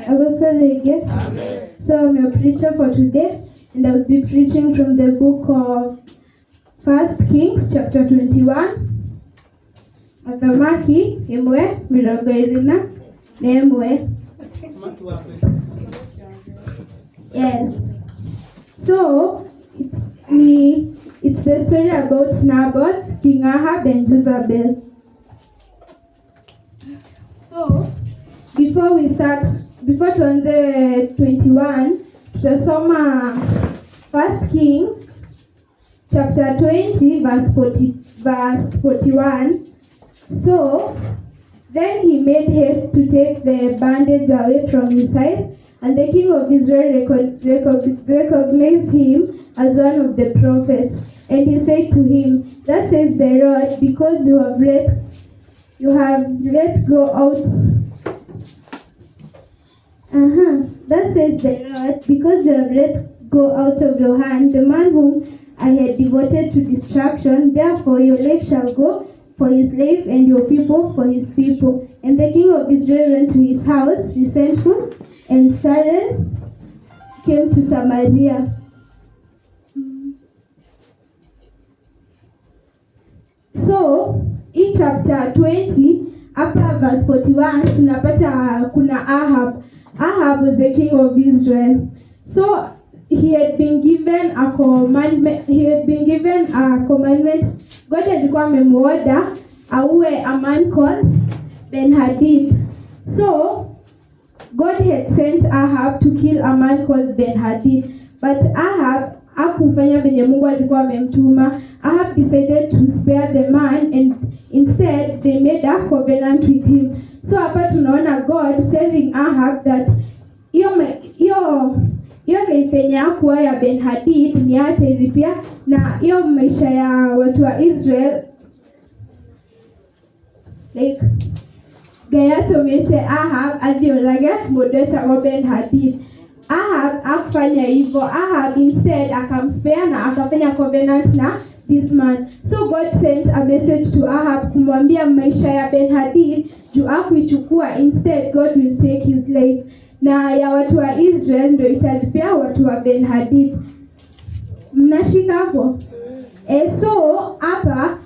Amen. So I'm your preacher for today, and I'll be preaching from the book of 1 Kings chapter 21. Athamaki imwe mirongo irina na imwe. Yes. So it's the story about Naboth, King Ahab, and Jezebel. So before tuanze 21, tutasoma 1 Kings chapter 20 verse 41. So then he made haste to take the bandage away from his eyes, and the king of Israel recognized him as one of the prophets. And he said to him, "Thus says the Lord, because you have let go out. Thus says the Lord, because you have let go out of your hand the man whom I had devoted to destruction. Therefore your life shall go for his life, and your people for his people." And the king of Israel went to his house, resentful, and Samuel came to Samaria. So in chapter 20 after verse 41 tunapata kuna Ahab. Ahab was the king of Israel. So he had been given a commandment. God alikuwa amemwoda auwe a man called Ben-Hadad. So God had sent Ahab to kill a man called Ben-Hadad, but Ahab hakufanya venye Mungu alikuwa amemtuma. Ahab decided to spare the man, and instead they made a covenant with him. So hapa tunaona God telling Ahab that hiyo naifenya hakuwa ya Ben-Hadad ni hata ilipia, na hiyo maisha ya watu wa Israel like gayato mete Ahab adhiorage modeta wa Ben-Hadad. Ahab akufanya hivyo. Ahab instead akamspare na akafanya covenant na this man. So God sent a message to Ahab kumwambia maisha ya Ben-Hadad juu akuichukua, instead God will take his life, na ya watu wa Israel ndio italipia watu wa Ben-Hadad. Mnashika hapo? So hapa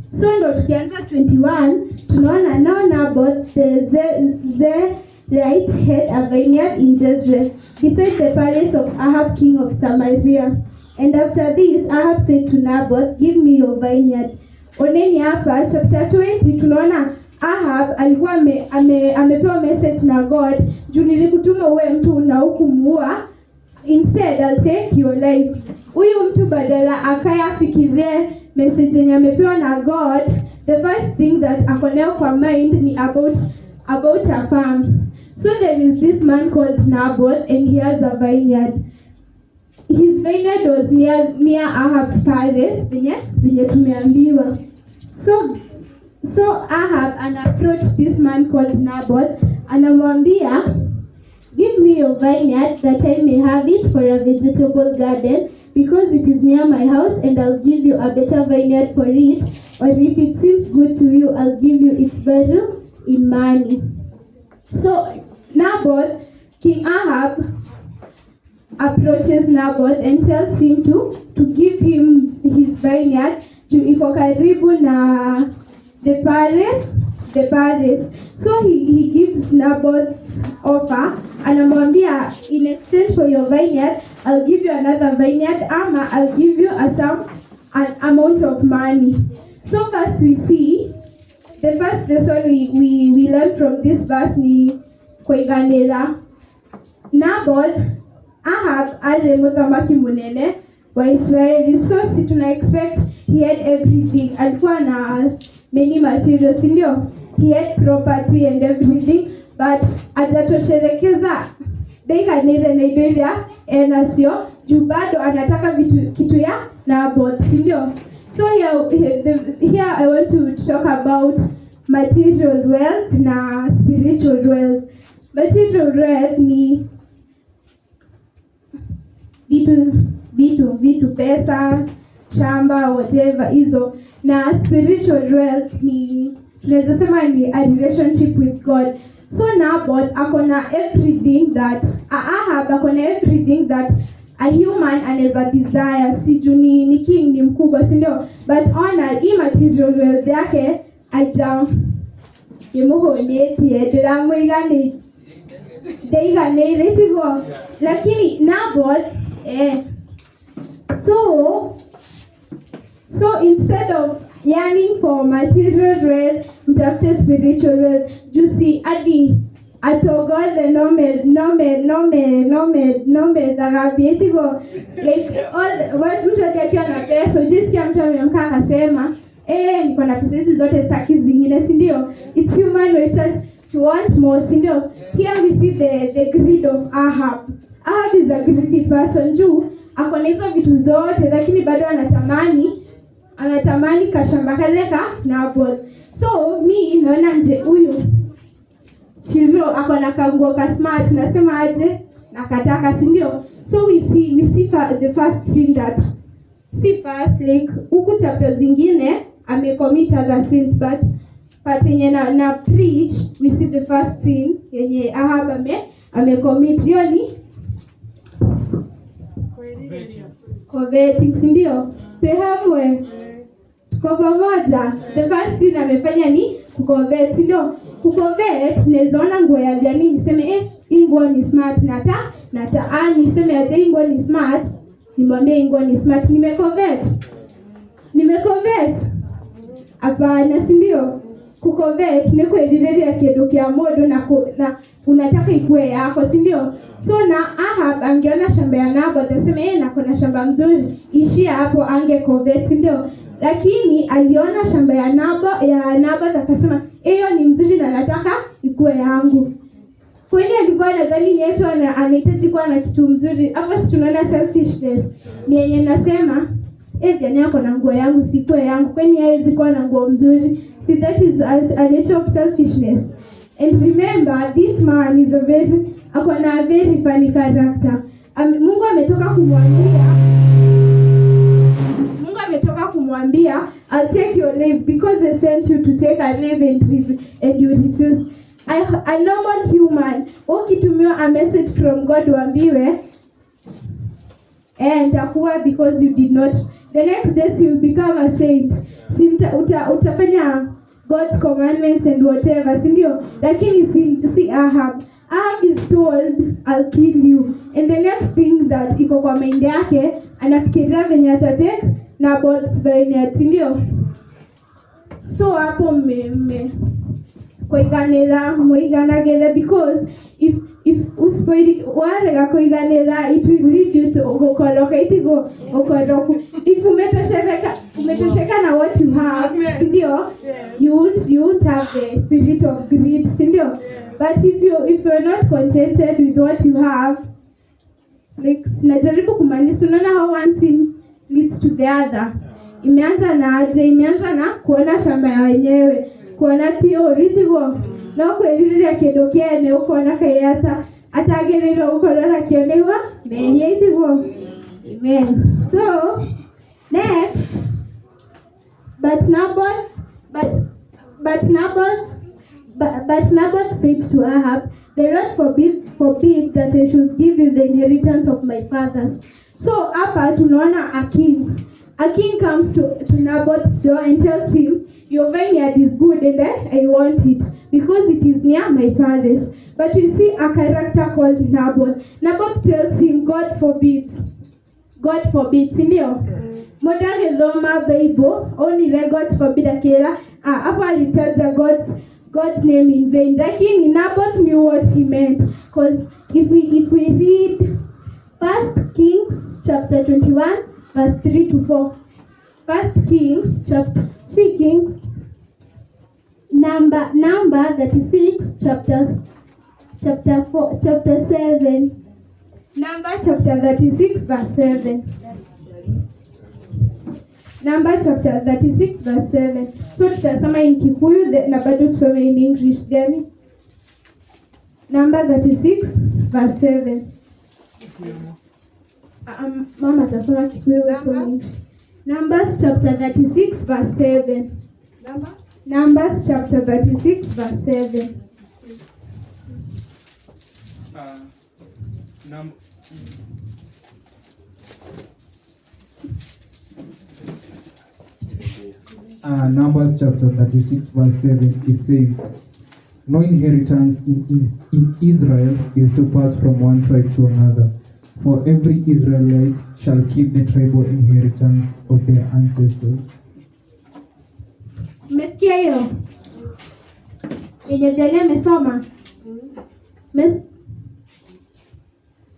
so ndo tukianza 21 tunaona now Naboth the right had a vineyard in Jezreel, beside the palace of Ahab king of Samaria. And after this Ahab said to Naboth, "Give me your vineyard." Oneni hapa chapter 20 tunaona Ahab alikuwa amepewa message na God, juu nilikutuma uwe mtu na hukumuua, instead I'll take your life. Huyu mtu badala akayafikirie message yenye amepewa na God, the first thing that akoneo kwa mind ni about a farm. So there is this man called Naboth, and he has a vineyard. His vineyard was near Ahab's palace, venye tumeambiwa. So Ahab approached this man called Naboth, anamwambia, "Give me your vineyard that I may have it for a vegetable garden, because it is near my house, and I'll give you a better vineyard for it. Or if it seems good to you, I'll give you its value in money." So Naboth, King Ahab approaches Naboth and tells him to give him his vineyard juu iko karibu na the palace. So he gives Naboth offer, anamwambia, in exchange for your vineyard I'll give you another vineyard, ama I'll give you an amount of money. So first we see the first lesson we learn from this verse ni kuiganira Naboth. Ahab ale muthamaki munene wa Israeli, so si tuna expect he had everything. Alikuwa na many materials, ndio, he had property and everything, but ajatosherekeza daikanire na idoria enasio juu bado anataka kitu ya Naboth, ndio. So here I want to talk about material wealth na spiritual wealth. Material wealth ni vitu pesa, shamba, whatever hizo, na spiritual wealth ni tunaweza sema ni a relationship with God. So Naboth akona everything that Ahab akona everything that a human anaweza desire. Siju ni king, ni mkubwa, si ndio? But ona immaterial wealth yake aja yemuhonetie ndiramwigani ndeiganĩire tigo, lakini Naboth so instead of yearning for material wealth, mtafute spiritual wealth. Jusi adi atogothe nome dhagabi tigo, like all what mtu akiwa na pesa, ujisikia mtu amemkaa akasema niko na pesa hizi zote sitaki zingine, si ndio? It's human nature to want more, si ndio? Here we see the greed of Ahab. Ahab is a greedy person. Juu ako na hizo vitu zote lakini bado anatamani kashamba kale ka Naboth. So mi naona nje huyu Shiro ako na kanguo ka smart, nasema aje nakataka, si ndio? So we see the first sin that like huku chapter zingine amecommit other sins, but yenye na preach we see the first sin yenye Ahab amecommit. Hiyo ni coveting, si ndio? Pehamwe kwa pamoja. The first sin amefanya ni kucovet, si ndio? Kucovet nezaona nguo ya gani niseme hii nguo ni smart, niseme ati hii nguo ni smart, nimwambie hii nguo ni smart, nimecovet. Hapana, si ndio? Kucovet ni kuendelea kidogo kia modo na unataka ikue yako, si ndio? So na Ahab angeona shamba ya Naboth aseme na kuna shamba mzuri, ishia hapo, angecovet, si ndio? Lakini aliona shamba ya Naboth akasema hiyo ni mzuri na nataka ikue yangu. Kwa nini alikuwa nadhani ni yetu anahitaji kuwa na kitu mzuri? Hapo si tunaona selfishness. Ni yenye nasema jana yako na nguo yangu sikue yangu. Kwani haiwezi kuwa na nguo mzuri? See, that is a nature of selfishness. And remember, this man is a very funny character. Mungu ametoka kumwambia I'll take your leave because they sent you to take a leave and you refuse. A normal human ukitumiwa a message from God uambiwe and takuwa because you did not, the next day you will become a saint. Utafanya God's commandments and whatever, si ndio? Lakini si Ahab is told I'll kill you, and the next thing that iko kwa mind yake anafikiria venye atatake Naboth's vineyard, si ndio? So hapo kuiganagele, because if usipoiga kuiganela it will lead you to okoroka itigo okoroku. If umetosheka na what you have, ndio, you won't have the spirit of greed, ndio. But if you're not contented with what you have, like najaribu kumaanisha, unaona how one sin leads to the other. Imeanza na kuona shamba ya wenyewe, kuona theory tigo no kwelilia kedokene ukona kayata atagerera ukora kionewa menye tigo. Amen. So next, but Naboth said to Ahab, the Lord forbid that I should give you the inheritance of my fathers. So hapa tunaona a king comes to Naboth's door and tells him, your vineyard is good and I want it because it is near my palace. But we see a character called Naboth. Naboth tells him, God forbids, si ndio? Modern Roma Bible only let God forbid akela hapo alitaja God's name in vain. Lakini Naboth knew what he meant, because if we read 1 Kings chapter 21 verse 3 to 4. 1 Kings chapter 3 Kings number 36 chapter 7. Number chapter 36 verse 7. Number chapter 36 verse 7. So tutasoma in Kikuyu na bado tusome in English gani? Number 36 verse 7. Mama tasoma Kikuyu wewe. Numbers chapter 36 verse 7. Numbers chapter 36 verse 7. Numbers chapter 36 verse 7, it says, "No inheritance in Israel is to pass from one tribe to another, for every Israelite shall keep the tribal inheritance of their ancestors." Umesikia hiyo? Yenye amesoma.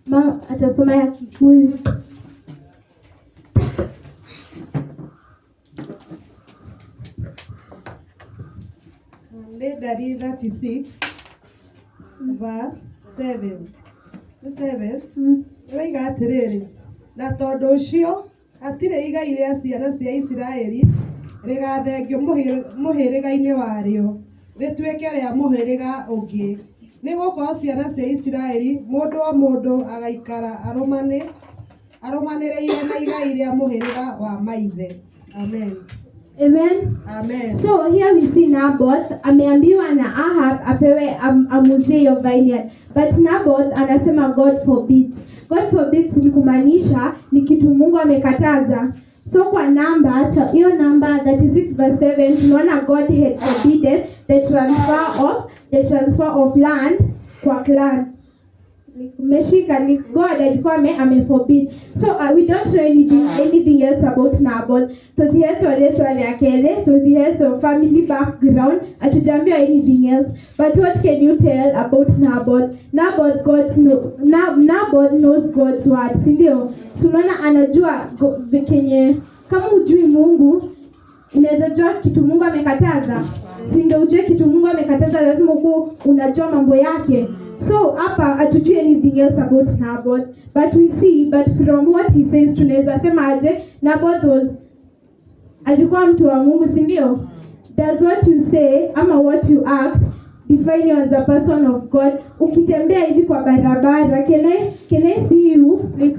Mama atasoma ya Kikuyu. Daddy 36 verse 7. 7. Oiga atiriri, na tondu ucio atire igai ria ciana cia Isiraeli rigathengio muhiriga-ini wario rituike ria muhiriga ungi, ni gukorwo ciana cia Isiraeli mundu o mundu agaikara arumaniriire na igai ria muhiriga wa maithe. Amen. Amen. Amen. So here we see Naboth ameambiwa na Ahab apewe amuzie hiyo vineyard. But Naboth anasema God forbids. God forbids ni kumaanisha ni kitu Mungu amekataza. So kwa hiyo namba 36 verse 7 tunaona God had forbidden the transfer of land kwa clan. Meshika ni God alikuwa ameforbid. So we don't know anything else about Naboth. Tuthietwa retwa ryakele, tuthietwa family background, atujambiwa anything else. But what can you tell about Naboth? Naboth knows God's word, si ndio? Tunaona anajua kenye kama hujui Mungu unaweza jua kitu Mungu amekataza. Si ndio ujue kitu Mungu amekataza lazima unajua mambo yake. So hapa hatujui anything else about Naboth, but from what he says tunaweza sema aje Naboth alikuwa mtu wa Mungu, si ndio? Does what you say ama what you act define you as a person of God? Ukitembea hivi kwa barabara, can I see you? Like,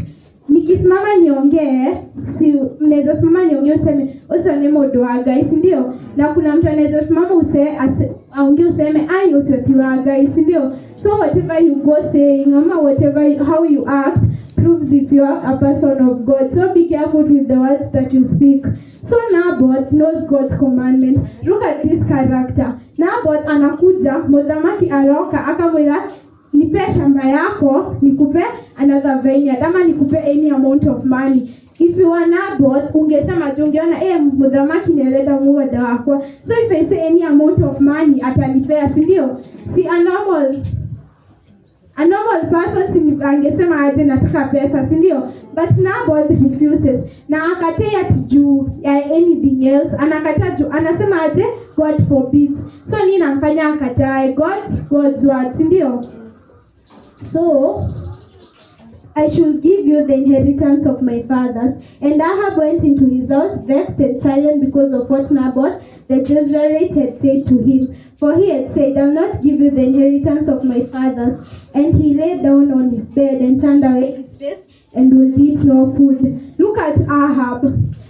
nikisimama niongee, si mnaweza simama niongee useme modoaga, si ndio? Na kuna mtu anaweza simama aongee useme ai usiotiwaga, si ndio? So whatever you go saying ama how you act proves if you are a person of God. So be careful with the words that you speak. So Naboth knows God's commandments. Look at this character. Naboth anakuja, mudhamaki aroka akamwira nipe shamba yako nikupe another vineyard ama nikupe any amount of money. If you are Naboth ungesema ungeona mudhamaki nileta muda wako. So if I say any amount of money atanipea, si ndio? Si a normal person angesema aje nataka pesa, si ndio? But Naboth refuses. Na akatea juu ya anything else. Anakataa juu anasema aje God forbids. So nini namfanya akatae God's word, si ndio? So I should give you the inheritance of my fathers. And Ahab went into his house vexed and silent because of what Naboth the Jezreelite had said to him. For he had said, I'll not give you the inheritance of my fathers. And he lay down on his bed and turned away his face and would eat no food. Look at Ahab.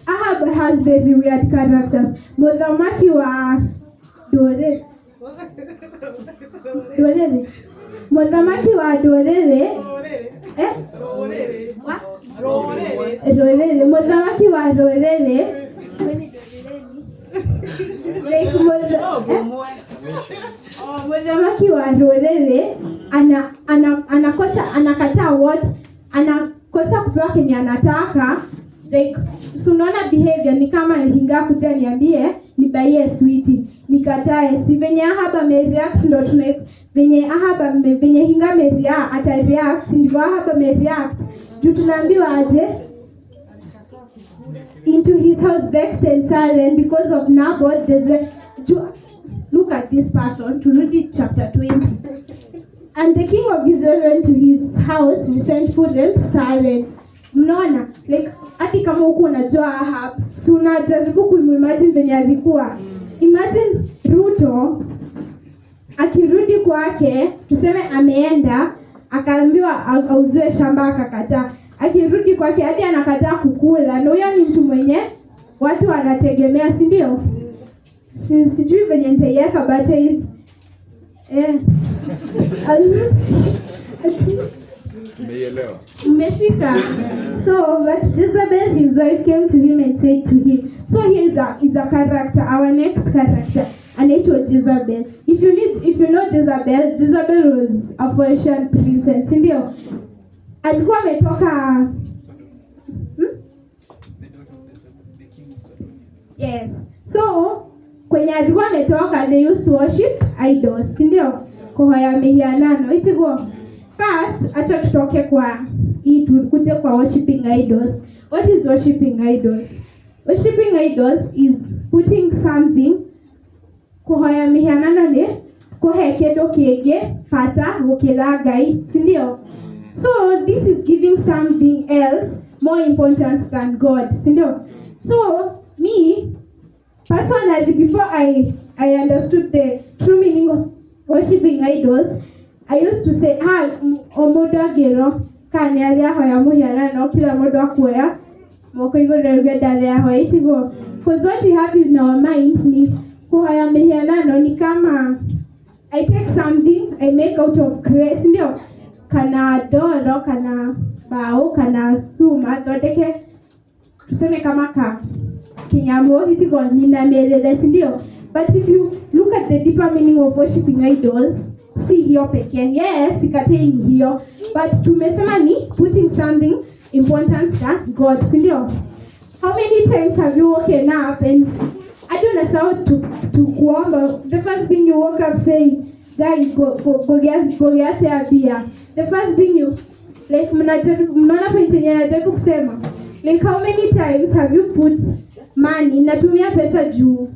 Ahab has very weird characters. Mudhamaki wa Dorere. Mudhamaki wa Dorere. Dorere. Mudhamaki wa Dorere. Mudhamaki wa Dorere anakataa anakosa kupewa kenye anataka. Like sunaona behavior ni kama hinga kuja niambie nibaie sweetie nikatae. Si venye Ahab amereact ndo venye hinga amereact atareact ndivyo Ahab amereact. Juu tunaambiwa aje into his house vexed and silent because of Naboth. Look at this person. To read it, chapter 20. And the king of Israel went to his house and sent food and silent. Mnaona, like hati kama huku unajua Ahab, si unajaribu kuimagine venye alikuwa. Imagine Ruto akirudi kwake, tuseme ameenda akaambiwa auziwe shamba akakataa. Akirudi kwake hadi anakataa kukula. Na huyo ni mtu mwenye watu wanategemea, si ndio? Sijui venye nitaiweka but Umeshika. So but Jezebel, his wife, came to him and said to him, so here is a character, our next character, and it was Jezebel. If you know Jezebel was a Phoenician princess, ndio alikuwa ametoka Yes. So kwenye alikuwa ametoka, they used to worship idols, ndio kuhoya mihianano. Itigo first, acha tutoke kwa tukuje kwa worshiping idols. What is worshiping idols? Worshiping idols is putting something kuhoya mihianano ni kuhe kedo kege fata gukira Ngai, ndio. So this is giving something else more important than God, ndio. So me personally, before I understood the true meaning of worshiping idols, I used to say, omoda gero kanyalia hoya muhiana no kila modo akwea moko igore rugeda hoya itigo. Because what we have in our minds ni hoya muhiana no ni kama I take something I make out of clay, ndio kana doro kana bao kana suma dodeke tuseme kama ka kinyamo itigo nina melele, ndio. But if you look at the deeper meaning of worshiping idols, see hiyo pekee. Yes, ikatei hiyo. But tumesema ni putting something important than God, ndio. How many times have you woken up and I don't know how to kuomba? The first thing you woke up saying, "Guys, go get a beer." The first thing you like mnaona penye najaribu kusema. Like how many times have you put money, natumia pesa juu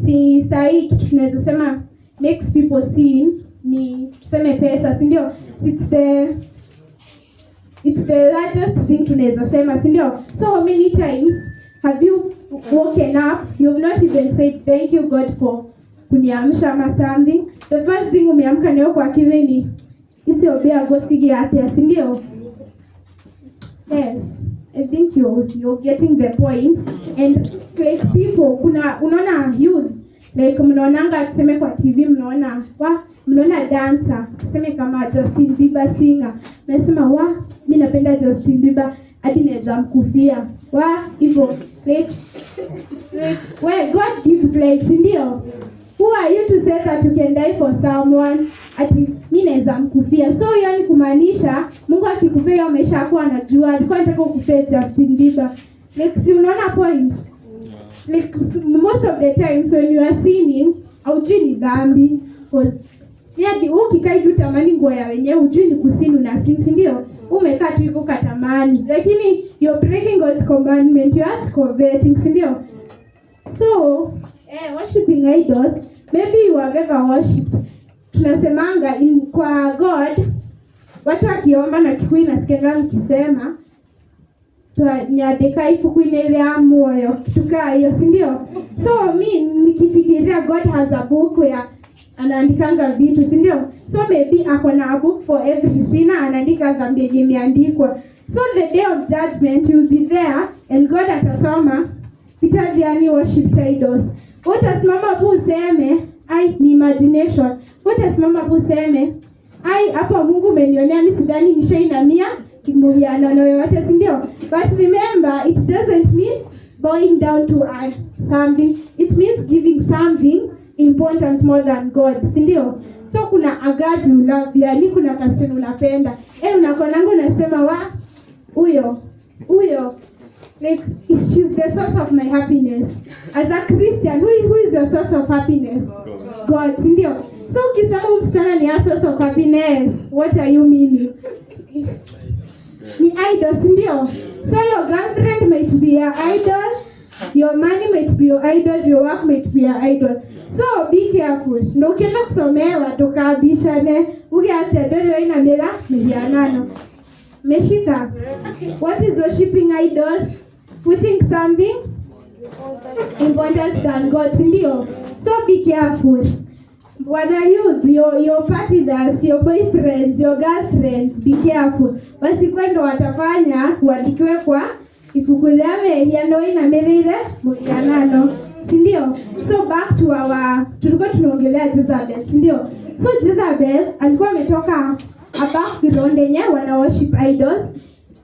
si sahi kitu tunaweza sema makes people sin ni tuseme pesa, si ndio? It's the largest thing tunaweza sema, si ndio? So how many times have you woken up, you've not even said thank you God for kuniamsha ama something? The first thing umeamka nayo kwa akili ni isi obea gosigi ate, si ndio? Yes, I think you're getting the point. And like people, unaona youth, like mnaonanga tuseme kwa TV, mnaona dancer, tuseme kama Justin Bieber singer. Nasema mimi napenda Justin Bieber hadi naweza mkufia. Hivyo like where God gives life, ndio. Who are you to say that you can die for someone? Ati mimi naweza mkufia. So hiyo ni kumaanisha Mungu akikupea umeshakuwa anajua alikuwa anataka kukufia Justin Bieber. Like si unaona point? Like most of the times when you are sinning, haujui ni dhambi. Because yadi ukikaa juu tamani nguo ya wenyewe, hujui ni kusini na sin, ndio. Umekaa tu hivyo katamani. Lakini you're breaking God's commandment, you are coveting, ndio. So, worshiping idols, maybe you have ever worshipped. Tunasemanga kwa God, watu wakiomba na Kikuyu nasikianga mkisema nyadeka ifuku ile ya moyo tukaa hiyo, si ndio? So mi nikifikiria God has a book ya anaandikanga vitu, si ndio? So maybe akona a book for every sinner, anaandika dhambi yenye imeandikwa. So the day of judgment you will be there and God atasoma Peter Diani worship idols. Utasimama hapo useme ni imagination. Utasimama hapo useme hapa Mungu umenionea, mimi sidhani nishainamia kimuhiano yoyote, si ndio? But remember, it doesn't mean bowing down to something. It means giving something important more than God, si ndio? So kuna a God you love, yani kuna person unapenda. Unakonanga unasema huyo like she's the source of my happiness. As a Christian, who is your source of happiness? God, si ndio? So ukisema msichana ni a source of happiness, what are you meaning? Ni idol, si ndio? So your girlfriend might be your idol, your money might be your idol, your work might be your idol. So be careful. Ndio ukienda kusomewa tukabishane, ukiate dole ina mila mihianano. Meshika. What is worshiping idols? Putting something important than God, ndio. So be careful. What are your partners, your boyfriends, your girlfriends, be careful. Basi kwendo watafanya uandikiwe kwa ifukulewe yano ina melele muhianano, si ndio? So back to tulikuwa tunaongelea Jezebel, si ndio? So Jezebel alikuwa ametoka a background yenye wana worship idols.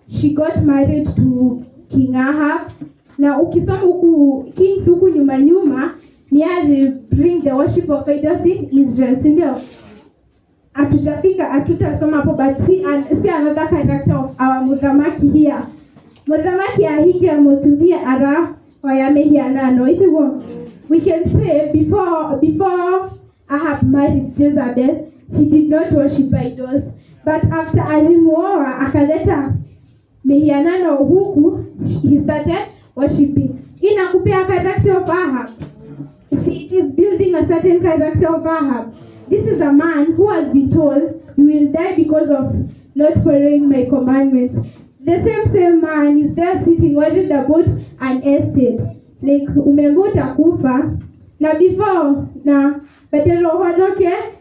She got married to King Ahab. Na ukisoma huku kings huku nyuma ni ali bring the worship of idols in Israel, ndio. Hatutasoma hapo, but see another character of our muthamaki here. Muthamaki ahike mutumia ara oyamehianano. We can say before Ahab married Jezebel, he did not worship idols, but after alimuoa akaleta mehianano huku, he started worshiping. Inakupea character of Ahab. See, it is building a certain character of Ahab. This is a man who has been told, you will die because of not following my commandments. The same man is there sitting worried about an estate. Like, umembo utakufa. Na before,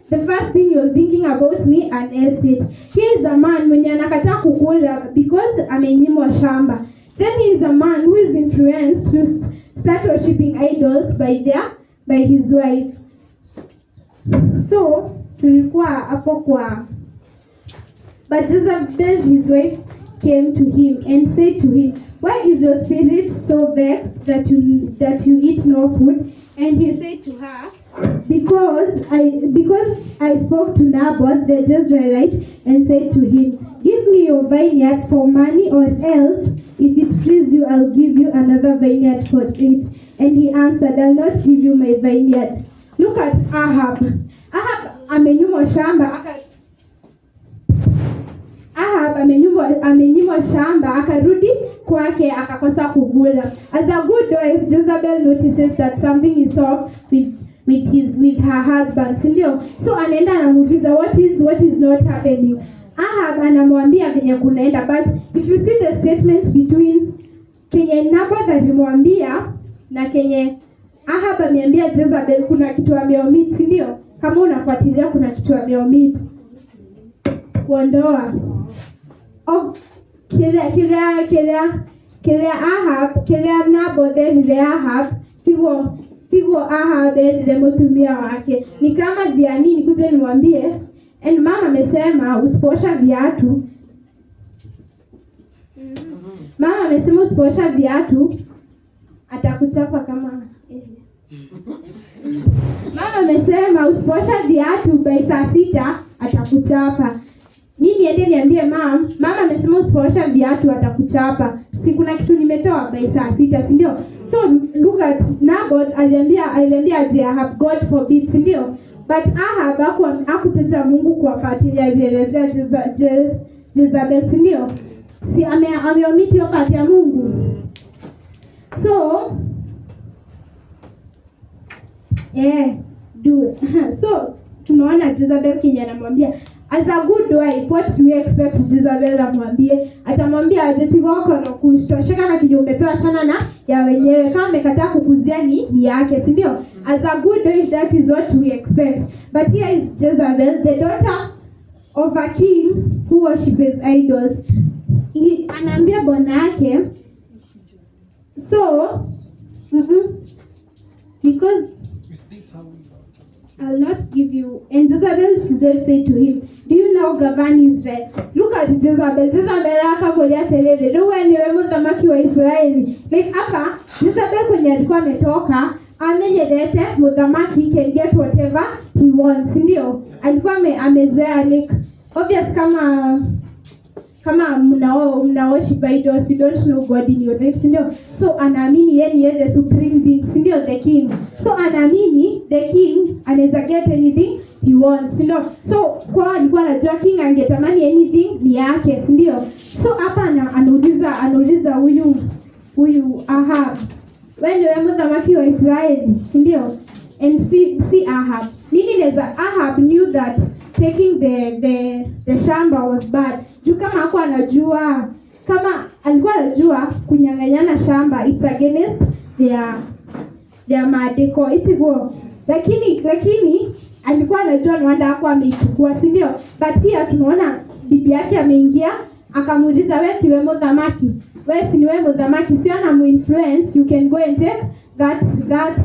the first thing you're thinking about me, an estate. He is a man mwenye anakataa kukula because amenyimwa shamba. Then he is a man who is influenced to start worshiping idols by his wife. So, tulikuwa hapo kwa. But Jezebel, his wife, came to him and said to him, why is your spirit so vexed that you eat no food? And he said to her, because I spoke to Naboth the Jezreelite and said to him, give me your vineyard for money, or else, if it please you, I'll give you another vineyard for it. And he answered, I'll not give you my vineyard. Look at Ahab. Ahab amenyimwa shamba, amenyimwa shamba, akarudi kwake akakosa kugula. As a good wife, Jezebel notices that something is off with her husband, sindio? So anaenda anamuuliza what is not happening. Ahab anamwambia venye kunaenda, but if you see the statement between kenye Naboth alimwambia na kenye Ahab ameambia Jezebel, kuna kitu ameomit, sindio? Kama unafuatilia kuna kitu ameomit kuondoa. Kile Naboth ile Ahab tigo Ahab ile mutumia wake. Ni kama diani nikuje niwaambie, and mama amesema usiposha viatu. Mama amesema usiposha viatu atakuchapa kama Mama amesema usiposha viatu by saa 6 atakuchapa. Mimi niende niambie mama amesema usiposha viatu atakuchapa. Si kuna kitu nimetoa by saa 6, si ndio? So look at Naboth aliambia Ahab, God forbid, si ndio? But Ahab hakuteta Mungu kuwafuatilia, alielezea Jezebel, si ndio? Si ameomiti wakati ya Mungu. So so tunaona Jezebel Kenya anamwambia, as a good wife, what do you expect Jezebel amwambie? Atamwambia ajeti wako na kushtosheka na kinyo umepewa tana na ya wenyewe, kama amekataa kukuzia ni yake, si ndio? As a good wife, that is what we expect. But here is Jezebel, the daughter of a king who worships idols. Anaambia bwana yake, so because I'll not give you. And Jezebel said to him, do you now govern Israel? Look at Jezebel. Jezebel akakolia telele. No one niwe muthamaki wa Israeli. Like hapa, Jezebel kwenye alikuwa ametoka, amenyedete muthamaki can get whatever he wants, ndio? Alikuwa amezoea, like obvious kama mna worship idols, you don't know God in your life, ndio? So anaamini yeye the supreme being, ndio, the king. So anaamini the king anaweza get anything he wants, ndio? So kwa alikuwa anajua king angetamani anything ni yake, ndio? So hapa anauliza huyu Ahab, wewe ndio mthamaki wa Israeli, ndio? And see Ahab. Nini neza Ahab knew that taking the shamba was bad. Juu kama alikuwa anajua kunyang'anyana shamba, it's against their maadiko, itigo. Lakini alikuwa anajua Nwanda hakuwa ameichukua, si ndio? But here tunaona bibi yake ameingia, akamuuliza wewe kiwe mthamaki. Wewe si niwe mthamaki, sio na muinfluence, you can go and take that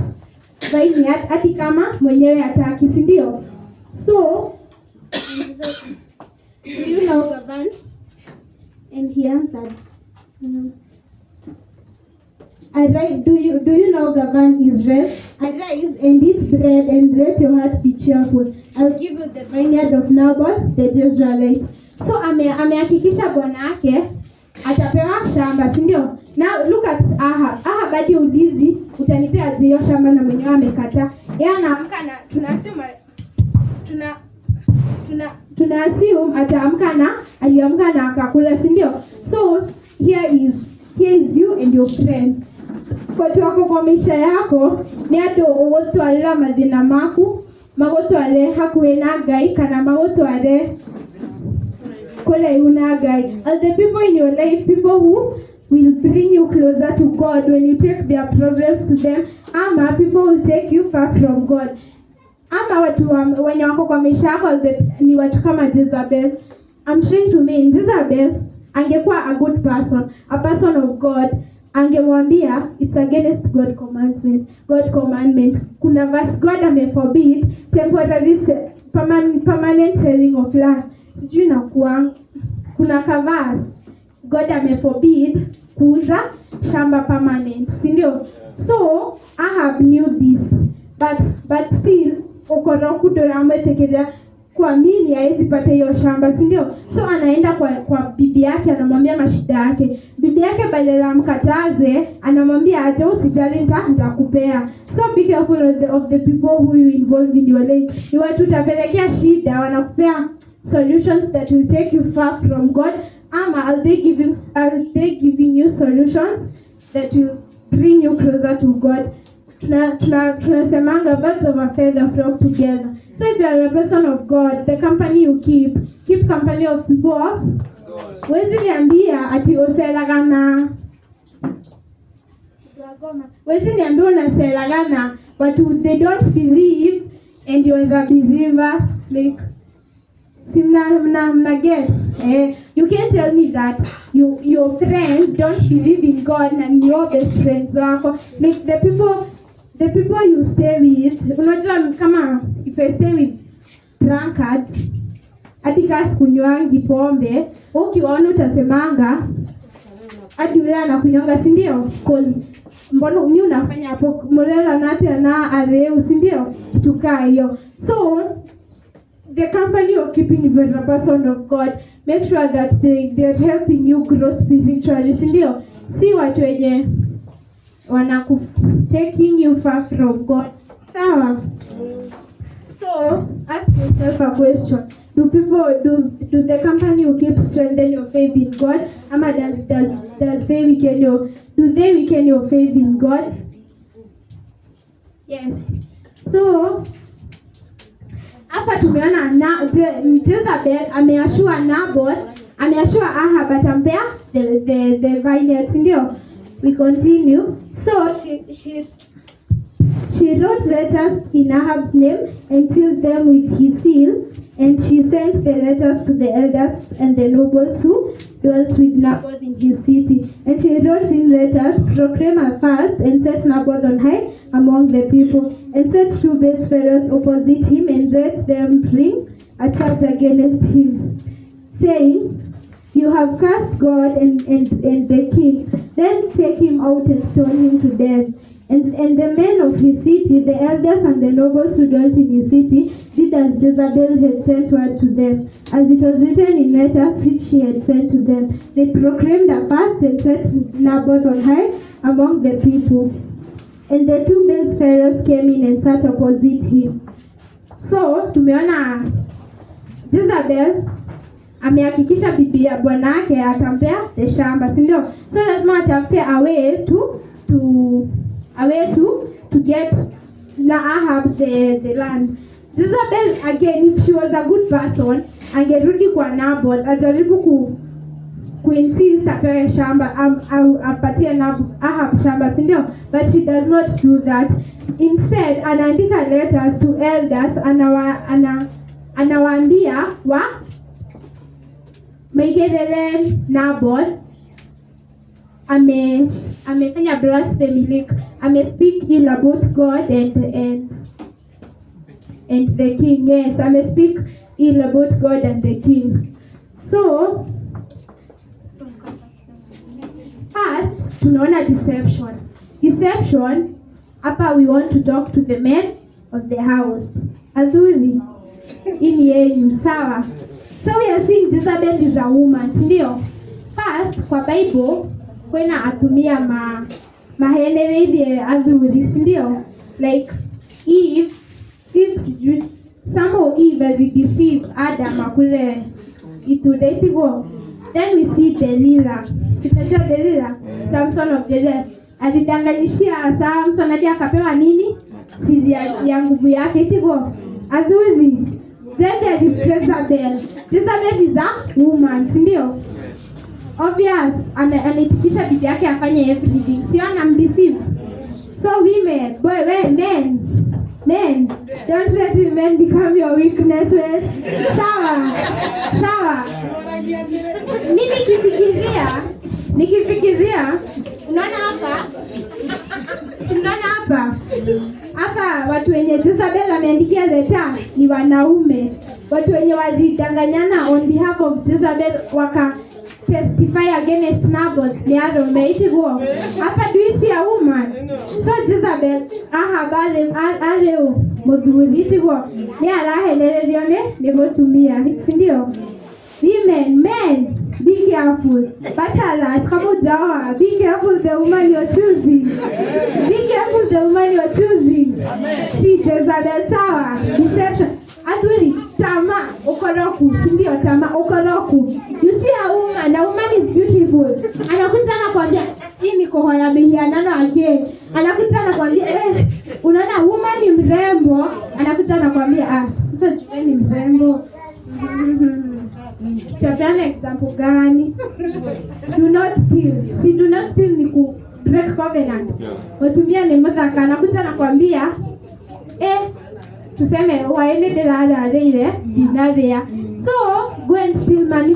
vineyard hadi kama mwenyewe hataki, si ndio? So you now govern? And he answered, Arise, do you now govern Israel? Arise and eat bread and let your heart be cheerful. I'll give you the vineyard of Naboth the Jezreelite. So amehakikisha bwana yake atapewa shamba, si ndio? Now look at Ahab. Ahab hadi ulizi utanipea hiyo shamba na mwenyewe amekataa. Yeye anaamka na tuna assume ataamka na aliamka na akakula, si ndio? So here is you and your friends. Watu wako kwa maisha yako ni ado wote wale madhina maku magoto wale hakuena gai kana magoto wale kole una gai. Are the people in your life people who will bring you closer to God when you take their problems to them, ama people will take you far from God? Ama watu wenye wako kwa maisha yako ni watu kama Jezebel. I'm trying to mean Jezebel angekuwa a good person, a person of God, angemwambia it's against God commandment. Kuna verse God ameforbid temporary permanent selling of land. Sijui na kuna kavas God ameforbid kuuza shamba permanent, si ndio? So Ahab knew this, but still ukoroku dorametekelea kwa nini haizi pata hiyo shamba, si ndio? So anaenda kwa bibi yake, anamwambia mashida yake. Bibi yake badala mkataze anamwambia acha, usijali nitakupea. So be careful of the people who you involve in your life. Ni watu utapelekea shida, wanakupea solutions that will take you far from God, ama are they giving you solutions that will bring you closer to God? Tunasemanga birds of a feather flock together. So if you are a person of God, the company you keep company of people of God. Wezi niambia ati oselagana wezi niambia unaselagana but they don't believe and you are a believer, like simna get. You can't tell me that your friends don't believe in God and your best friends wako, like the people you stay with. Unajua kama if I stay with drunkards hadi kasi kunywangi pombe, ukiona utasemanga hadi yule anakunyonga, si ndio? Cause mbona mimi unafanya hapo molela nate na areu, si ndio? Tukaa hiyo. So the company you're keeping with a person of God, make sure that they're helping you grow spiritually, si ndio? Si watu wenye taking you far from God. Sawa? So ask yourself a question. Do the company you keep strengthen your faith in God? Ama does they weaken your faith in God? Yes. So hapa tumeona Jezebel ameashua Naboth, ameashua Ahab atampea the vineyards, ndio? We continue. So she wrote letters in Ahab's name and sealed them with his seal, and she sent the letters to the elders and the nobles who dwelt with Naboth in his city. And she wrote in letters, proclaim a fast and set Naboth on high among the people, and set two base fellows opposite him and let them bring a charge against him, saying, you have cursed God and the king. Then take him out and stone him to death. And the men of his city, the elders and the nobles who dwelt in his city, did as Jezebel had sent word to them, as it was written in letters which she had sent to them. They proclaimed a fast and set Naboth on high among the people. And the two base pharaohs came in and sat opposite him. So tumeona Jezebel amehakikisha bibi ya bwana yake atampea the shamba, si ndio? So lazima atafute a way to get Ahab the land. Jezebel, again, if she was a good person, angerudi kwa Naboth ajaribu kuinsist apewe shamba apatie Ahab shamba, si ndio? But she does not do that. Instead anaandika letters to elders, anawaambia Maigelele Naboth amefanya blasphemy, like speak ill about God and the king. Yes, speak ill about God and the king. So first tunaona deception. Hapa we want to talk to the men of the house. Adhuri ini yenu, sawa? So we are seeing Jezebel is a woman, ndio? First kwa Bible kwena atumia mahenere hivi adhuri, ndio? Like Eve sijui somehow Eve will deceive Adam akule itudeti go. Then we see Delilah. Sitajua Delilah, Samson of Delilah. Alidanganyishia Samson hadi akapewa nini? Siri ya nguvu yake itigo. Adhuri. Then there is Jezebel. Jezebel is a woman, ndio? Obvious, anitikisha bibi yake afanye everything. Sio anamdeceive. So women, men, don't let women become your weaknesses. Sawa. Mimi nikifikiria, unaona hapa watu wenye Jezebel ameandikia leta ni wanaume. Watu wenye walidanganyana on behalf of Jezebel waka testify against Naboth ni wanaume. Itigo hapa do you see a woman? So Jezebel ale modhuri itigo ni arahelelelione ni motumia, ndio? Men, be careful. Bachelors, come on, Jawa. Be careful the woman you're choosing. Be careful the woman you're choosing. See, Jezebel, sawa. Deception. Adhuri, tama, ukoroku. Sindio, tama, ukoroku. You see a woman is beautiful. Anakuta anakuambia, hii ni koho ya mehianana again. Anakuta anakuambia, unaona woman ni mrembo. Anakuta anakuambia, sasa juwe ni mrembo. Tutapana example gani? Do not steal. Si do not steal ni ku break covenant. Watumia ni mtaka anakuja nakwambia tuseme waende delala ile dinaria. So go and steal money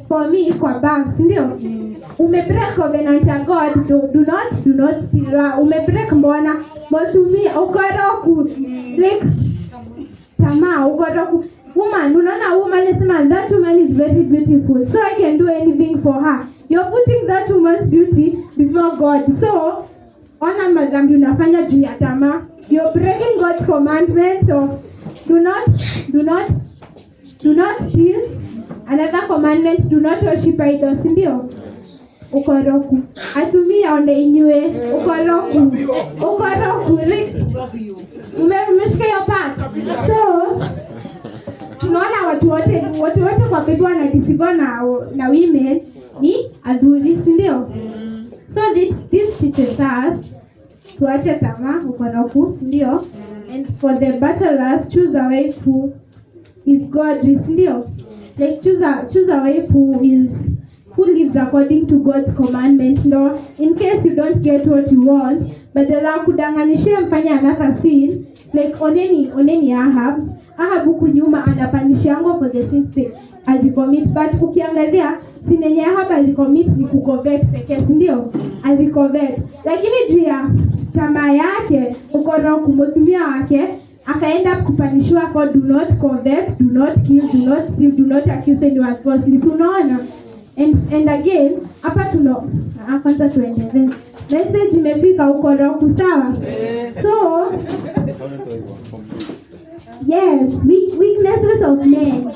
for me kwa bank, ndio? Ume-break covenant ya God. Do not steal. Ume-break mbona? Watumia ukoroku. Like tamaa ukoroku. Woman, unaona woman is man. That woman is very beautiful, so I can do anything for her. You're putting that woman's beauty before God. So, ona madhambi unafanya juu ya tamaa. You're breaking God's commandment of do not steal. Another commandment, do not worship idols, ndio? Ukoroku. Atumia onde inywe. Ukoroku. Umeshika your part. So, tunaona watu wote kwa Biblia wanadisiva na women ni adhuri, ndio? So this teaches us tuache tamaa, ukoroku, ndio? And for the bachelors, choose a wife who is godly, ndio? Like choose a wife who lives according to God's commandment, no? In case you don't get what you want, but the la kudanganishia mfanya another sin, like oneni Ahab huku nyuma anapanishango for the sins they alicommit, but ukiangalia sinenye Ahab alicommit ni kucovet pekee, ndio? Alicovet. Lakini juu ya tamaa yake ukoroku motumia wake akaenda kupanishwa for do not covet, do not kill, do not steal, do not accuse anyone falsely. Unaona? And again hapa kwanza tuendelee. Message imefika ukoroku, sawa? So yes, weaknesses of men.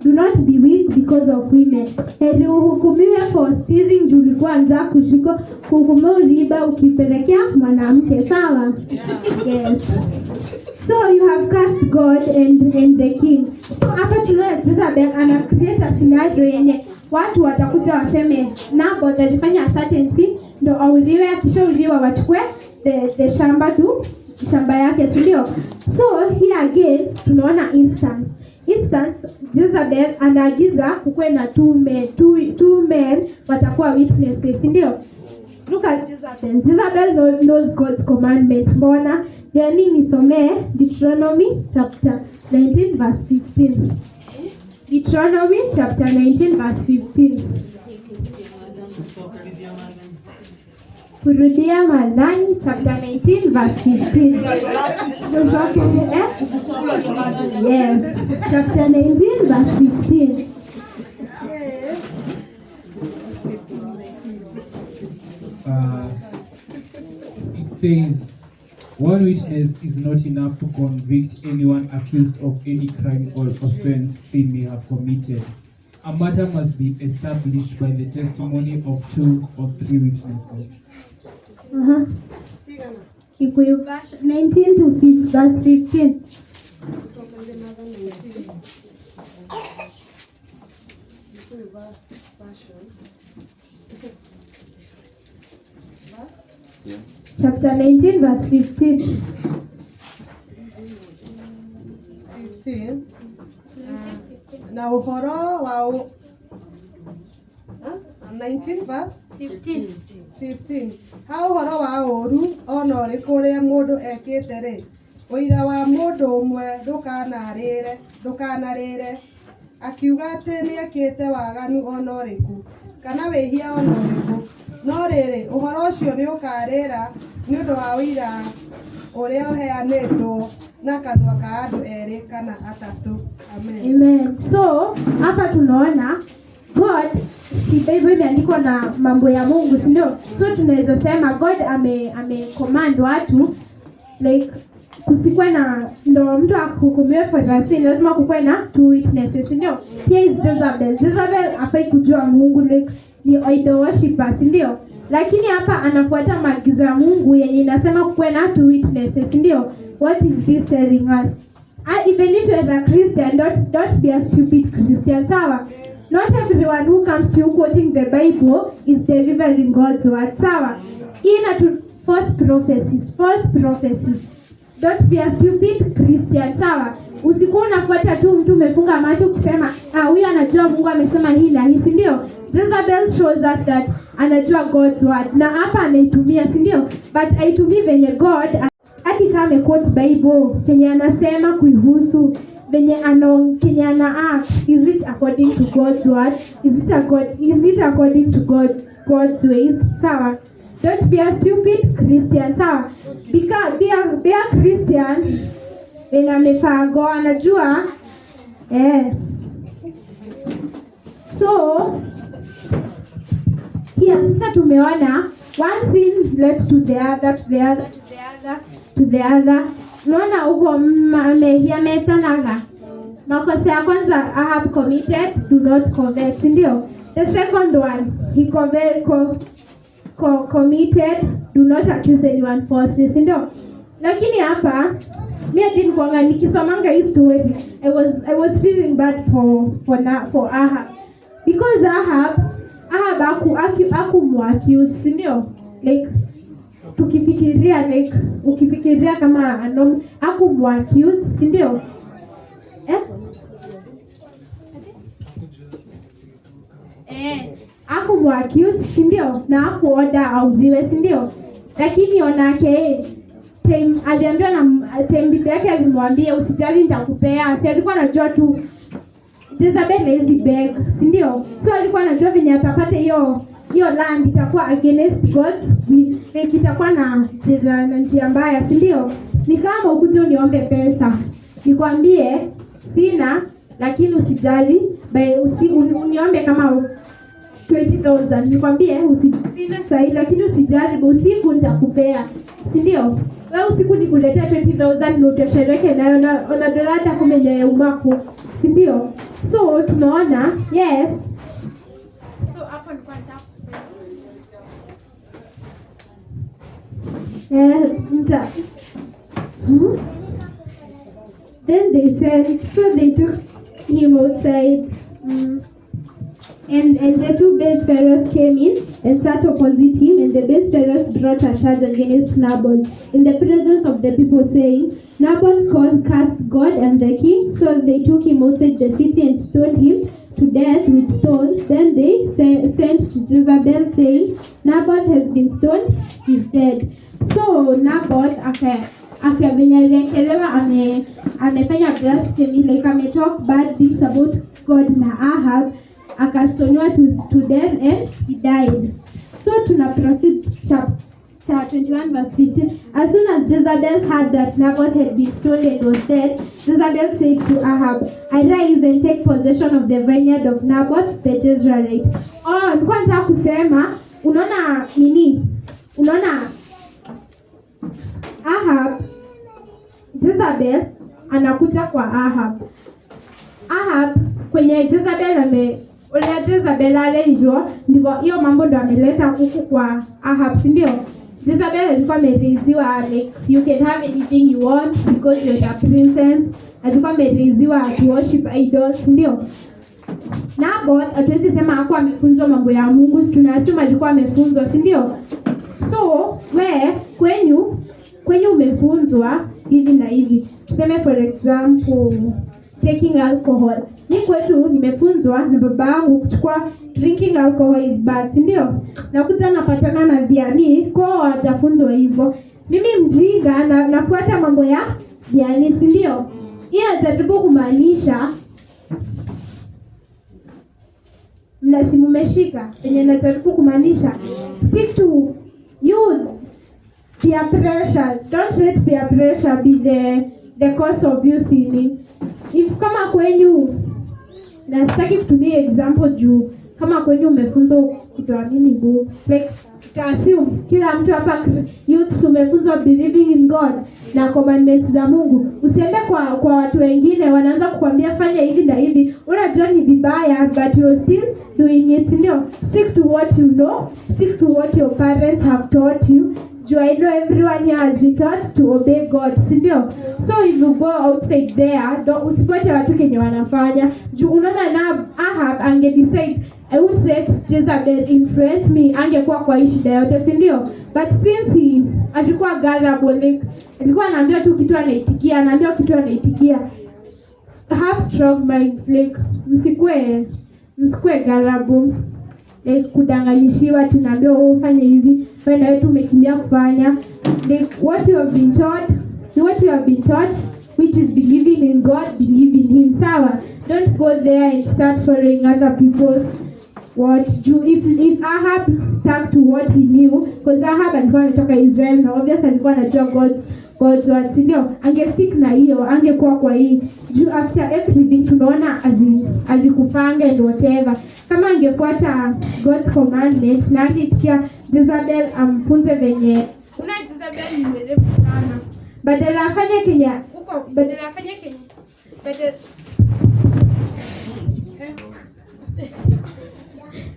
Do not be weak because of women. Heri uhukumiwe for stealing juu ulikuwa anza kushiko, kuhukumiwa uliiba ukipelekea mwanamke, sawa? Yes. So you have cursed God and the king. So hapa tunaona Jezebel ana create a scenario yenye watu watakuja waseme Naboth alifanya a certain thing ndo auliwe, akishauliwa wachukue the shamba yake, ndio? So here again tunaona instance Jezebel anaagiza kukue na two men watakuwa witnesses, ndio? Look at Jezebel. Jezebel knows God's commandment. Mbona? Yani nisomee Deuteronomy chapter 19 verse 15. Deuteronomy chapter 19 verse 15. Kurudia Malani chapter 19 verse 15. Yes. Chapter 19 verse 15. says, one witness is not enough to convict anyone accused of any crime or offense they may have committed. A matter must be established by the testimony of 2 or 3 witnesses. Kikuyu verse 19 to verse 15. Chapter 19 verse 15. 15. Na uhoro wa 19 verse 15. Ha uhoro wa ũru ona ũrĩkũ ũrĩa mũndũ ekĩte rĩ, ũira wa mũndũ ũmwe ndũkanarĩre akiuga atĩ nĩekĩte waganu ona ũrĩkũ kana wĩhia ona ũrĩkũ, no rĩrĩ ũhoro ũcio nĩ ũkarĩra nĩ ũndũ wa ũira ũrĩa ũheanĩtwo na kanua ka andũ erĩ kana atatũ. Amen. So hapa tunaona God, si Bible imeandikwa na mambo ya Mungu, si ndio? So tunaweza sema God command watu like kusikwe na ndo mtu akuhukumiwe for sin, lazima kukwe na 2 witnesses, si ndio? Here is Jezebel afai kujua Mungu, like ni idol worshiper, si ndio? Lakini hapa anafuata maagizo ya Mungu yenye inasema kukwe na 2 witnesses, si ndio? What is this telling us? Even if you are a Christian, don't be a stupid Christian, sawa? Not everyone who comes to you quoting the Bible is delivering God's word, sawa? Ina to false prophecies. Don't be a stupid Christian, sawa? Usikuwa unafuata tu mtu umefunga macho kusema huyu anajua Mungu amesema hii na hii, si ndio? Jezebel shows us that anajua God's word na hapa anaitumia, si ndio? But aitumii venye God hadi kama amequote Bible kenye anasema kuihusu venye kenye ana act, is it according to God's word? Is it according to God's ways? Sawa? Don't be a stupid Christian, sawa? Be a Christian when amefaa go anajua So here sasa tumeona one sin led to the other. Unaona huko yametanaga. Makosa ya kwanza Ahab committed, do not covet, ndio? The second one, he committed, do not accuse anyone falsely, ndio? Lakini hapa mimi didn't kuanga nikisomanga hii story, I was feeling bad for Ahab. Because Ahab hakumwaccuse, ndio? Like ukifikiria kama hakumwaccuse, si ndio? Hakumwaccuse, si ndio? Na hakuorder auliwe, si ndio? Lakini onake aliambiwa na bibi yake alimwambia usijali nitakupea. Si alikuwa anajua tu Jezebel is beg, si ndio? So alikuwa anajua venye atapata hiyo land itakuwa against God, itakuwa na njia mbaya, si ndio? Ni kama ukuje uniombe pesa, nikwambie sina, lakini usijali, uniombe kama 20,000, nikwambie sina sahi, lakini usijali, usiku nitakupea, si ndio? Wewe usiku nikuletea 20,000 na utashereke nayo na dolata kumenye umako, si ndio? So tunaona yes. So hapo ni kwa Then they said, so they took him outside, and the 2 base pharaohs came in and sat opposite him, and the base pharaohs brought a charge against Naboth in the presence of the people, saying, Naboth cursed God and the king. So they took him outside the city and stoned him to death with stones. Then they sent to Jezebel, saying, Naboth has been stoned, he's dead. So Naboth akavinyalekelewa amefanya blasphemy, like ametalk bad things about God na Ahab, akastoniwa to death and he died. So tuna proceed chapter 21 verse 15. As soon as Jezebel heard that Naboth had been stoned and was dead, Jezebel said to Ahab, arise and take possession of the vineyard of Naboth the Jezreelite. Nilikuwa nataka kusema, unaona Jezebel anakuja kwa Ahab. Kwenye Jezebel ale hivyo ndivyo hiyo mambo ndo ameleta huku kwa Ahab, si ndio? Jezebel alikuwa amereziwa like you can have anything you want because you're a princess. Alikuwa amereziwa to worship idols, ndio? Naboth hatuwezi sema hakuwa amefunzwa mambo ya Mungu, tunasema alikuwa amefunzwa, si ndio? So kwenyu umefunzwa hivi na hivi. Tuseme for example taking alcohol. Mimi kwetu nimefunzwa na baba yangu kuchukua drinking alcohol is bad, si ndio? Nakuja napatana na Diani kwa watafunzwa hivyo. Mimi mjinga nafuata mambo ya Diani, si ndio? Hii inajaribu kumaanisha mnashika yenye najaribu kumaanisha stick to youth. Peer pressure. Don't let peer pressure be the cause of you sinning. If kama kwenyu, na sitaki kutumia example juu kama kwenyu umefunzwa kutoamini Mungu, like tutaassume kila mtu hapa youth umefunzwa believing in God na commandments za Mungu. Usiende kwa watu wengine wanaanza kukwambia fanya hivi na hivi, unajua ni vibaya but you're still doing it, ndio? Stick to what you know, stick to what your parents have taught you. I know everyone here has been taught to obey God, sindio? So if you go outside there, usifuate watu kenye wanafanya. Unaona na Ahab ange decide I would let Jezebel influence me, angekuwa kwa hii shida yote, sindio? But since he alikuwa gullible, alikuwa anaambia tu kitu anaitikia, have strong minds, like msikue gullible. Kudanganyishiwa tunaambia ufanye hivi, wewe na wetu umekimbia kufanya. What you have been taught, which is believing in God, believe in him. Sawa? Don't go there and start following other people's what. If Ahab stuck to what he knew, because Ahab alikuwa anatoka Israel na obviously alikuwa anajua God's word, ndio? Angestick na hiyo, angekuwa kwa hii. After everything tunaona alikufanga and whatever. Kama angefuata God's commandments na angetikia Jezebel amfunze venye. Jezebel ni mwerevu sana. Badala afanye Kenya.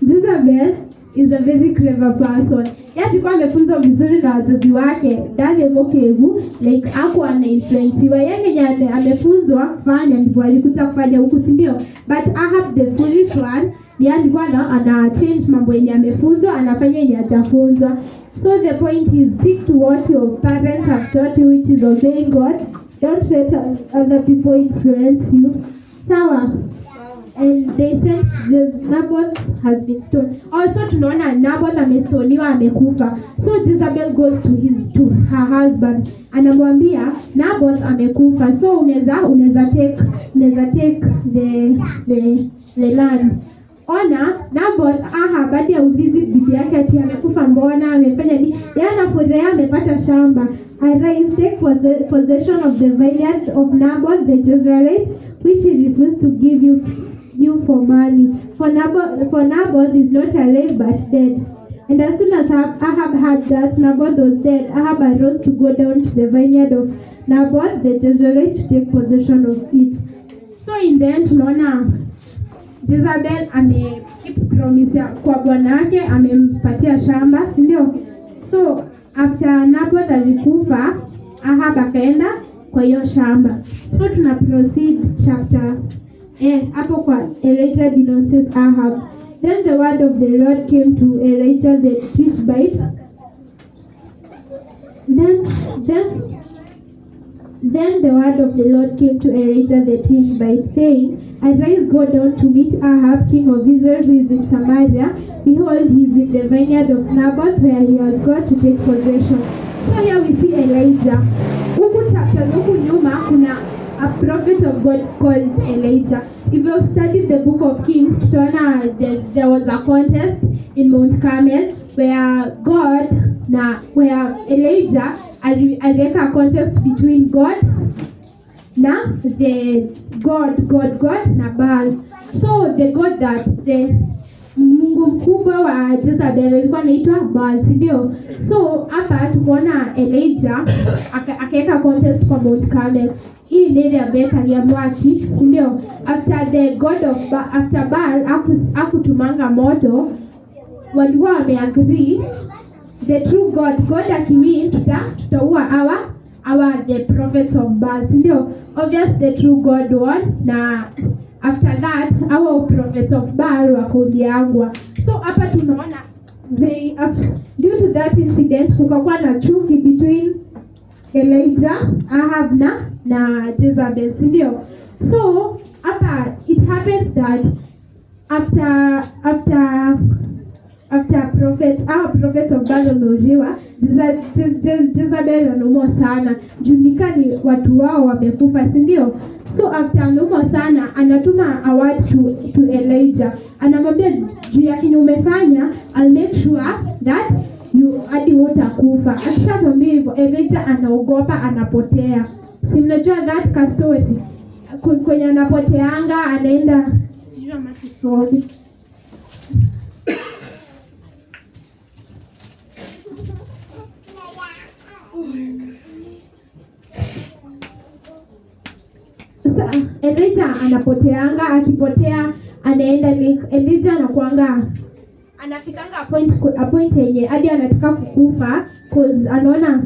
Jezebel is a very clever person. Alikuwa amefunzwa vizuri na wazazi wake. Dale mokevu, like hakuwa ana-influencewa. Yeye amefunzwa kufanya ndivyo alikuja kufanya huku, si ndio? But Ahab the foolish one, ndiye alikuwa ana change mambo yenye amefunzwa, anafanya yenye atafunzwa. So the point is stick to what your parents have taught you, which is obeying God. Don't let other people influence you. Sawa? And they said Naboth has been stoned. Also tunaona Naboth amestoniwa, amekufa. So Jezebel goes to her husband. Anamwambia Naboth amekufa. So unaweza take the land. Ona Naboth baada ya ulizi bibi yake ati amekufa, mbona amefanya nini? Yeye anafurahia amepata shamba. Arise, take possession of the vineyard of Naboth the Jezreelite, which he refused to give you for money. For Naboth is not alive but dead. And as soon as Ahab heard that Naboth was dead, Ahab arose to go down to the vineyard of Naboth the Jezreelite to take possession of it. So in the end tunaona Jezebel keep promise kwa bwana wake, amempatia shamba, si ndio? So after Naboth alikufa, Ahab akaenda kwa hiyo shamba. So tuna proceed chapter hapo kwa Elijah denounces Ahab. Then the word of the Lord came to Elijah the Tishbite. Then the word of the Lord came to Elijah the Tishbite, saying, Arise, go down to meet Ahab, king of Israel, who is in Samaria. Behold, he is in the vineyard of Naboth, where he has got to take possession. So here we see Elijah. Huku chapter huku nyuma kuna a prophet of God called Elijah. If you have studied the book of Kings, there was a contest in Mount Carmel where Elijah aliweka a contest between God na God na Baal. So the God that the Mungu mkubwa wa Jezebel alikuwa anaitwa Baal, ndio. So hapa tumeona Elijah akaweka contest kwa Mount Carmel. Hii ndio ya Bethel ya Mwaki, ndio. After the god of after Baal akutumanga moto, walikuwa wameagree the true God akiwin tutaua our the prophets of Baal, ndio. Obviously the true God won, na after that our prophets of Baal wakauliangwa. So hapa tunaona due to that incident kukakuwa na chuki between Elijah, Ahab na Jezebel, ndio. So hapa it happens that after prophets of Baal wameuliwa, Jezebel anaumwa sana. Junikani watu wao wamekufa, si ndio? So after anaumwa sana, anatuma a word to Elijah. Anamwambia juu ya kenye umefanya, I'll make sure that you hadi utakufa. Akishamwambia hivyo, Elijah anaogopa, anapotea. Si mnajua that ka story? Kwenye anapoteanga, anaenda sijui masisori. Elijah anapoteanga, akipotea anaenda Elijah anakuanga anafikanga a point yenye hadi anataka kukufa cause anaona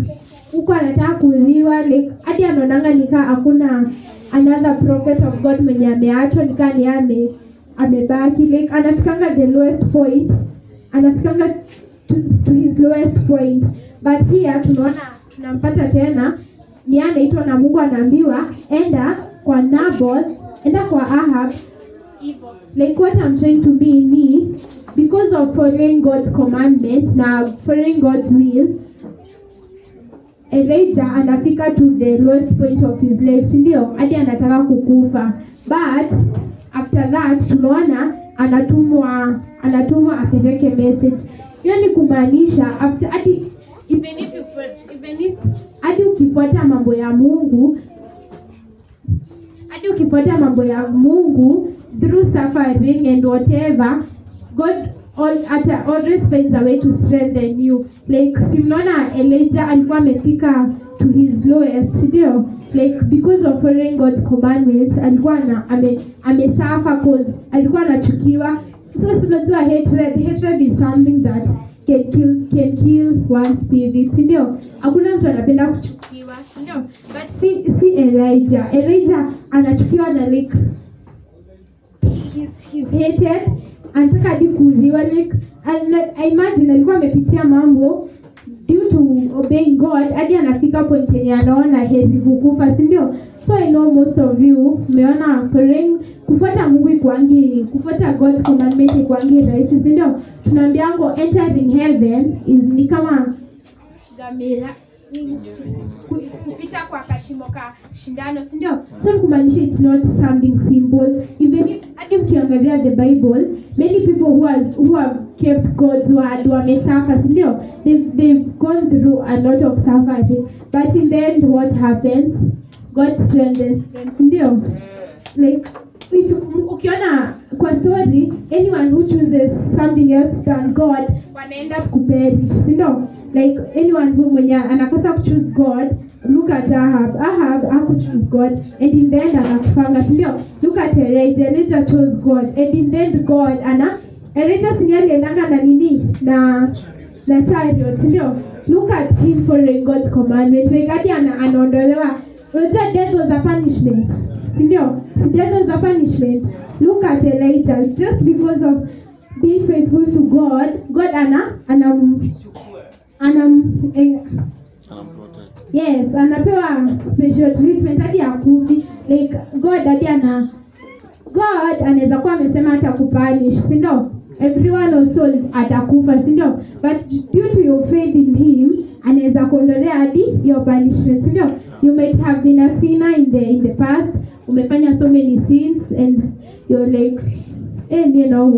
huko anataka kuliwa, hadi anaonanga nika hakuna another prophet of God mwenye ameachwa, nika ni amebaki, anafikanga the lowest point, anafikanga to his lowest point. But here tunampata tena ni anaitwa na Mungu, anaambiwa enda kwa Naboth, enda kwa Ahab. What I'm trying to mean ni because of following God's commandments na following God's will, Elijah anafika to the lowest point of his life, ndio hadi anataka kukufa. But after that tunaona anatumwa apeleke message. Hiyo ni kumaanisha after even if hadi ukifuata mambo ya Mungu through suffering and whatever, God always finds a way to strengthen you. Simona Elijah alikuwa amefika to his lowest, ndio. Because of following God's commandments, alikuwa amesuffer cause alikuwa anachukiwa. So tunajua hatred is something that can kill one spirit, ndio. Hakuna mtu anapenda kuchukiwa, ndio. But si Elijah anachukiwa na he's hated, anataka hadi kuuliwa. I imagine alikuwa amepitia mambo due to obeying God hadi anafika point yenye anaona heri kukufa, si ndio? So I know most of you mmeona kufuata Mungu kufuata God's commandment ikuangi rahisi, si ndio? Tunaambiango entering heaven is ni kama gamera kupita kwa kashimo ka shindano, si ndio? So kumaanisha it's not something simple. Even if hadi mkiangalia the Bible, many people who have kept God's word wamesuffer, si ndio? They've gone through a lot of suffering, but in the end what happens? God strengthens them, si ndio? Ukiona kwa story, anyone who chooses something else than God wanaenda kuperish, si ndio? Anyone who mwenye anakosa kuchoose God, look at Ahab hakuchoose God and in the end anakufanga, si ndio? Look at Elijah chose God and in the end God Elijah si aliendanga na nini na chariot, si ndio? Look at him following God's commandment. Hadi anaondolewa. Unajua death was a punishment, si ndio? Death was a punishment. Look at Elijah, just because of being faithful to God, God yes, anapewa special treatment hadi akufi. God anaweza kuwa amesema hata kupunish, si ndio? Everyone also atakufa, si ndio? But due to your faith in him, anaweza kuondolea hadi your punishment, si ndio? You might have been a sinner in the past, umefanya so many sins and you're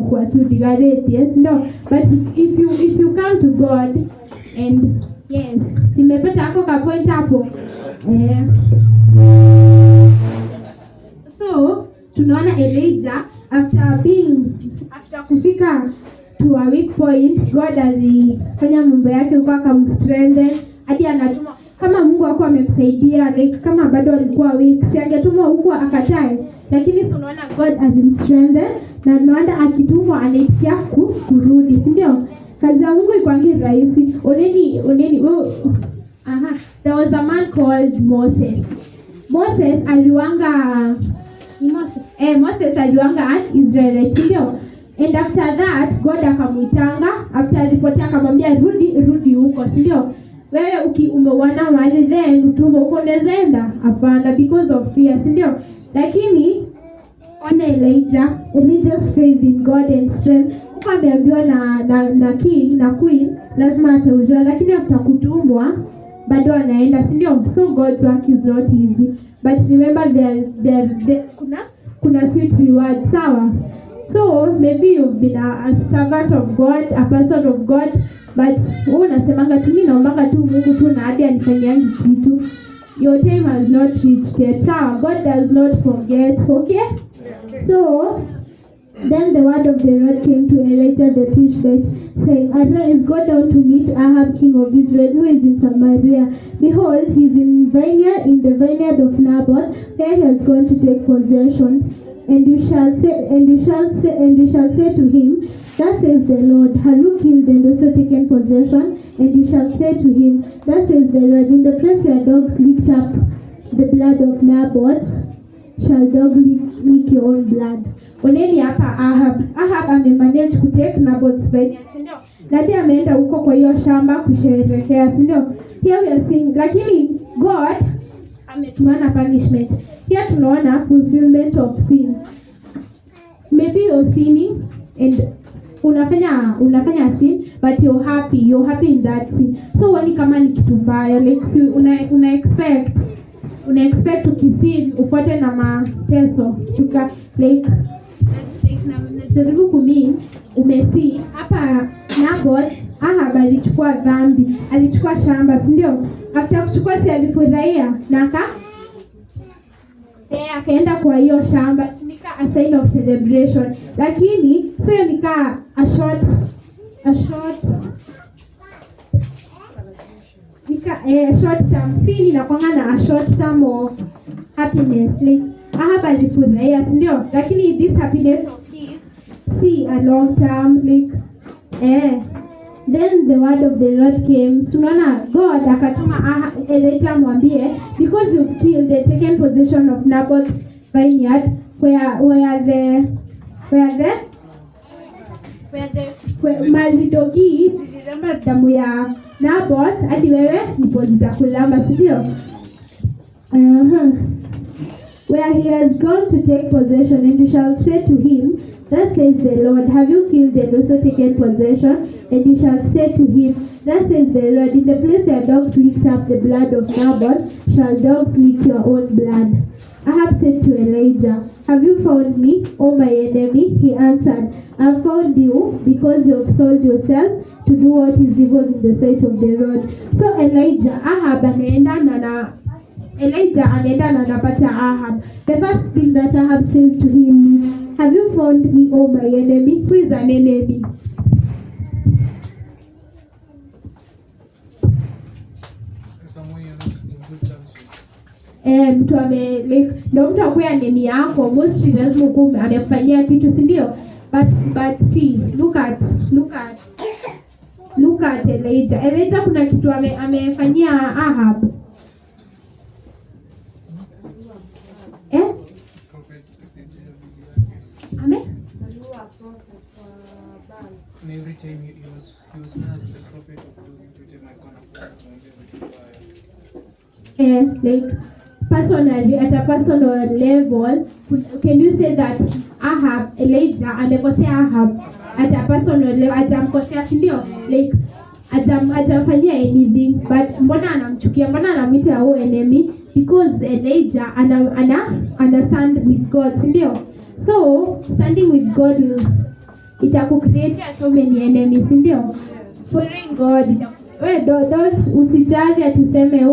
kwa tu digareti, yes, no. But if you come to God and yes, simepata hako ka point hapo. So tunaona Elijah after kufika to a weak point, God alifanya mambo yake huko akamstrengthen hadi anatuma. Kama Mungu hakuwa amemsaidia, like kama bado alikuwa weak, si angetumwa huko akatae. Lakini unaona God alimstrengthen na naona akitumwa anaitikia kurudi, si ndio? Kazi ya Mungu ikwangi rahisi. Oneni there was a man called Moses. Moses aliwanga Moses aliwanga an Israelite, ndio? And after that God akamuitanga, after alipotea akamwambia rudi huko, si ndio? Wewe umeona mahali then utumbo uko nezaenda? Hapana, because of fear, si ndio? Lakini ona Elijah's faith in God and strength. Huko ameambiwa na king na queen lazima ataujua, lakini after kutumwa bado anaenda, si ndio? So God's work is not easy, but remember there kuna sweet reward, sawa? So maybe you've been a servant of God, a person of God, but unasemanga tu mimi naombanga tu Mungu tu na hadi anifanyiangi kitu. Your time has not reached yet, sawa? God does not forget, okay? So then the word of the Lord came to Elijah the Tishbite, saying, Arise, go down to meet Ahab king of Israel, who is in Samaria. Behold, he is in the vineyard of Naboth, where he has gone to take possession. And you shall say to him, Thus says the Lord, have you killed and also taken possession? And you shall say to him, Thus says the Lord, in the place where dogs licked up the blood of Naboth, shall dog lick your own blood. Oneni hapa Ahab amemanage kutake Naboth's vineyard, si ndio? Na pia ameenda huko kwa hiyo shamba kusherehekea, si ndio? Here we are seeing, lakini God ametumana punishment. Here tunaona fulfillment of sin. Maybe you're sinning and unafanya sin, but you're happy in that sin. So wani kama ni kitu mbaya, like una expect ukisin ufuate na mateso tuka like na jaribu kumi umesi hapa Naboth. Ahab alichukua dhambi, alichukua shamba, si ndio? After kuchukua si alifurahia na akaenda kwa hiyo shamba, nika a sign of celebration, lakini sio nika a short term sin na kwanga na a short term of happiness. Like Ahab alifurahia, si ndio? Lakini this happiness of his see a long term, like then the word of the Lord came. Sunana God akatuma Elijah mwambie, because you've killed and taken possession of Naboth's vineyard, where malidogi ziliramba damu ya Naboth, hadi wewe ndipo zitakulamba, si ndio? Where he has gone to take possession, and you shall say to him, Thus says the Lord, have you killed and also taken possession? And you shall say to him, Thus says the Lord, in the place where dogs licked up the blood of Naboth, shall dogs lick your own blood. Ahab said to Elijah, Have you found me, O my enemy? He answered, I have found you because you have sold yourself to do what is evil in the sight of the Lord. So Elijah anaenda na anapata Ahab. The first thing that Ahab says to him, Have you found me, O my enemy? Who is an enemy? Mtu ndo mtu akuya enemy yako, mostly lazima ukume amekufanyia kitu, si ndio? But see, look at Elijah. Elijah kuna kitu amefanyia Ahab. Amen. And every time he was asked the prophet of doing like personally, at a personal level, can you say that Elijah amekosea Ahab at a personal level, atamkosea, si ndio? Like atamfanyia anything, but mbona anamchukia, mbona anamwita enemy? Because Elijah understand with God, si ndio? So standing with God will itakucreate so many enemies, si ndio? Following God, don't usijali atuseme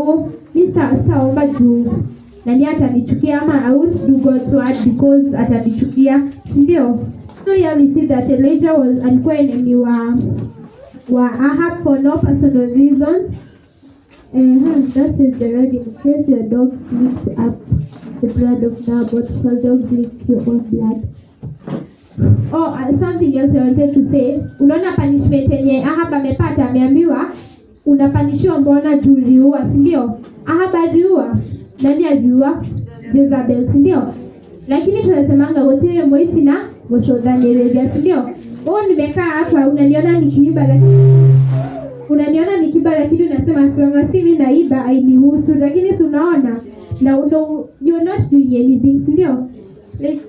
mimi sitaomba juu nani atanichukia, ama I won't do God's word because atanichukia, si ndio? So here we see that Elijah alikuwa enemy wa Ahab for no personal reasons. That is the ready. In case your dog licked up the blood of Naboth, shall dogs lick your own blood? Something else I wanted to say. Unaona punishment yenye Ahab amepata, ameambiwa unapanishiwa mbona juu uliua, si ndio? Ahab aliua. Nani aliua? Jezebel, si ndio? Lakini tunasemanga wote moisi na wasodhaneredia, si ndio? Nimekaa hapa unaniona nikiiba lakini unasema kama si mimi naiba hainihusu, lakini si unaona na you're not doing anything, si ndio? Like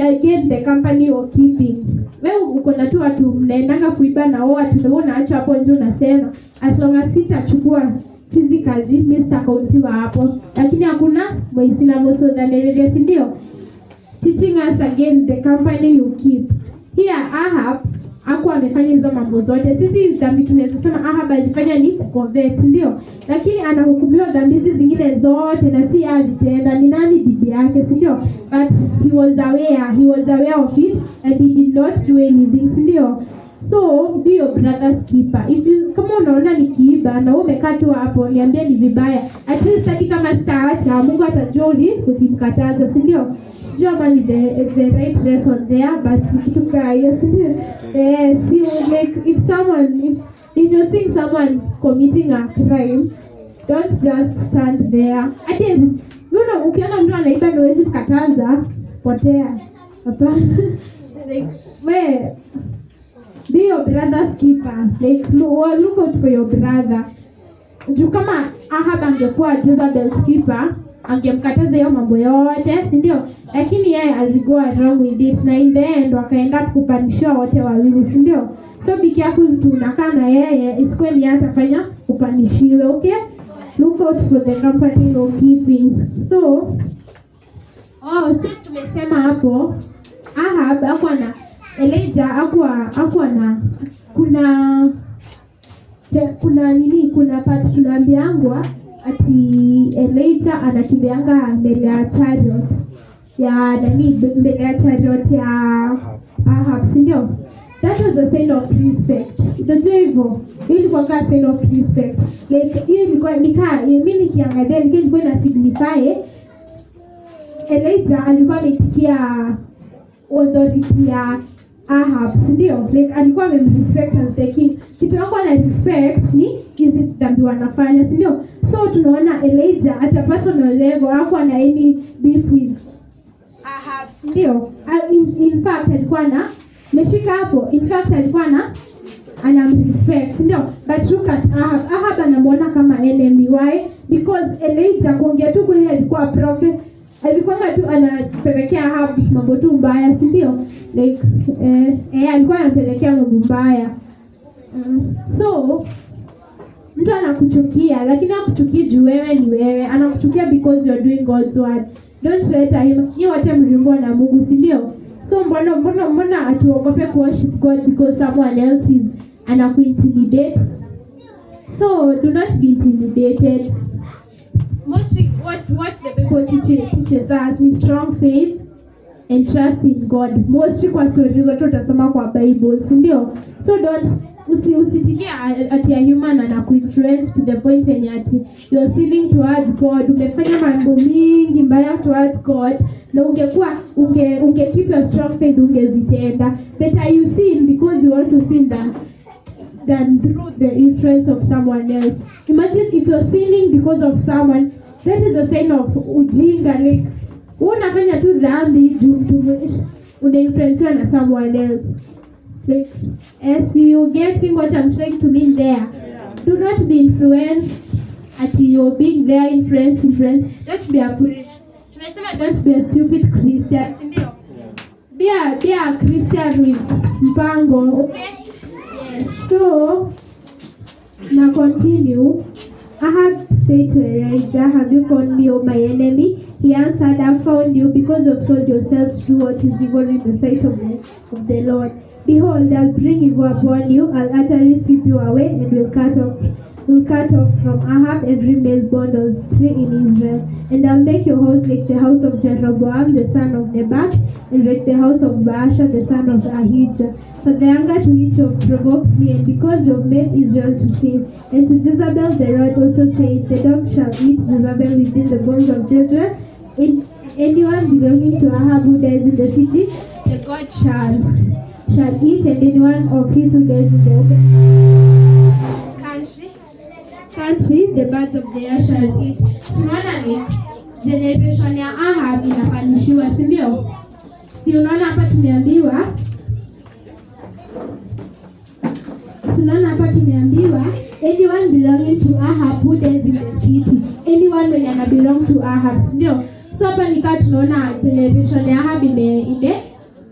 again the company you're keeping. Wewe uko na tu watu mnaendanga kuiba na watu ndio unaacha hapo nje, unasema as long as sitachukua physically Mr. Countiwa hapo, lakini hakuna moisi na wasodhaneredia, si ndio? Teaching us again the company you keep. Here Ahab hakuwa amefanya hizo mambo zote. Sisi dhambi tunaweza sema Ahab alifanya ni covet, ndio? Lakini anahukumiwa dhambi zingine zote na si alitenda. Ni nani? Bibi yake, si ndio? But he was aware of it and he did not do anything, si ndio? So be your brother's keeper. If you kama unaona nikiiba na wewe umekaa tu hapo, niambie ni vibaya. At least hadi kama sitaacha, Mungu atajua ukimkataza, si ndio? Germany the right lesson there, but kitu guys, yes, you make if you're seeing someone committing a crime, don't just stand there. Again, ukiona mtu anaiba na huwezi kukataza, potea. Hapana. Like be your brother's keeper. Like look out for your brother. Juu kama Ahab angekuwa Jezebel's keeper, angemkataza hiyo mambo yote, si ndio? Lakini yeye aligo wrong with it na in the end wakaenda kupanishiwa wote wawili, si ndio? So be careful tunakaa na yeye isikweli atafanya upanishiwe, okay? Look out for the company you're keeping. So sisi tumesema hapo Ahab hakuwa na Elijah hakuwa na kuna part tunaambiangwa ati Elijah anakimbianga mbele ya chariot ya Ahab, si ndio? That was a sign of respect. Unajua hivyo? Hiyo ilikuwa kama sign of respect. Like hiyo ilikuwa mimi nikiangalia ilikuwa ina signify Elijah alikuwa ametikia authority ya Ahab, si ndio? Like alikuwa amemrespect as the king. Kitu yako na respect ni hizi dhambi wanafanya, si ndio? So tunaona Elijah at a personal level hakuwa na any beef with Ahab, si ndio? In fact alikuwa na meshika hapo. In fact alikuwa na anamrespect, ndio? But look at Ahab anamuona kama enemy. Why? Because Elijah kuongea tu kweli alikuwa prophet. Alikuwa tu anapelekea Ahab mambo tu mbaya, si ndio? Like alikuwa anapelekea mambo mbaya. So mtu anakuchukia, lakini hakuchukii juu wewe ni wewe. Anakuchukia because you're doing God's word. Don't let him. Ni wote mliumbwa na Mungu, si ndio? So mbona atuogope worship God because someone else is anakuintimidate? So do not be intimidated. Mostly what the Bible teaches us is strong faith and trust in God. Mostly kwa stories zote utasoma kwa Bible, si ndio? So don't usitikie ati a human anakuinfluence to the point ati you're sinning towards God. Umefanya mambo mingi mbaya towards God na unge keep your strong faith ungezitenda. Better you sin because you want to sin than through the influence of someone else. Imagine if you're sinning because of someone, that is a sign of ujinga. Like unafanya tu dhambi juu una-influence na someone else. Like as you getting what I'm trying to mean there. Do not be influenced at you're being there influence. Don't be a foolish. Don't be a stupid Christian. Be a Christian with mpango. Okay? Yes. So now continue. Ahab said to Elijah, "Have you found me, O my enemy?" He answered, "I've found you because you've sold yourself to do what is evil in the sight of the Lord. Behold, I'll bring evil upon you. I'll utterly sweep you away and will cut off from Ahab every male born of 3 in Israel. And I'll make your house like the house of Jeroboam, the son of Nebat, and wrecked the house of Baasha the son of Ahijah. For the anger to which of provoked me, and because you've made Israel to sin. And to Jezebel the Lord also said, the dog shall eat Jezebel within the bones of Jezreel. Anyone belonging to Ahab who dies in the city, the God shall eat, and anyone of his who dies in the open country, the birds of the air shall eat. Tunaona ni generation ya Ahab inapanishiwa, si ndio? Si unaona hapa tumeambiwa anyone belonging to Ahab who dies in the city. Anyone when yana belong to Ahab, si ndio? So hapa nikaa tunaona generation ya Ahab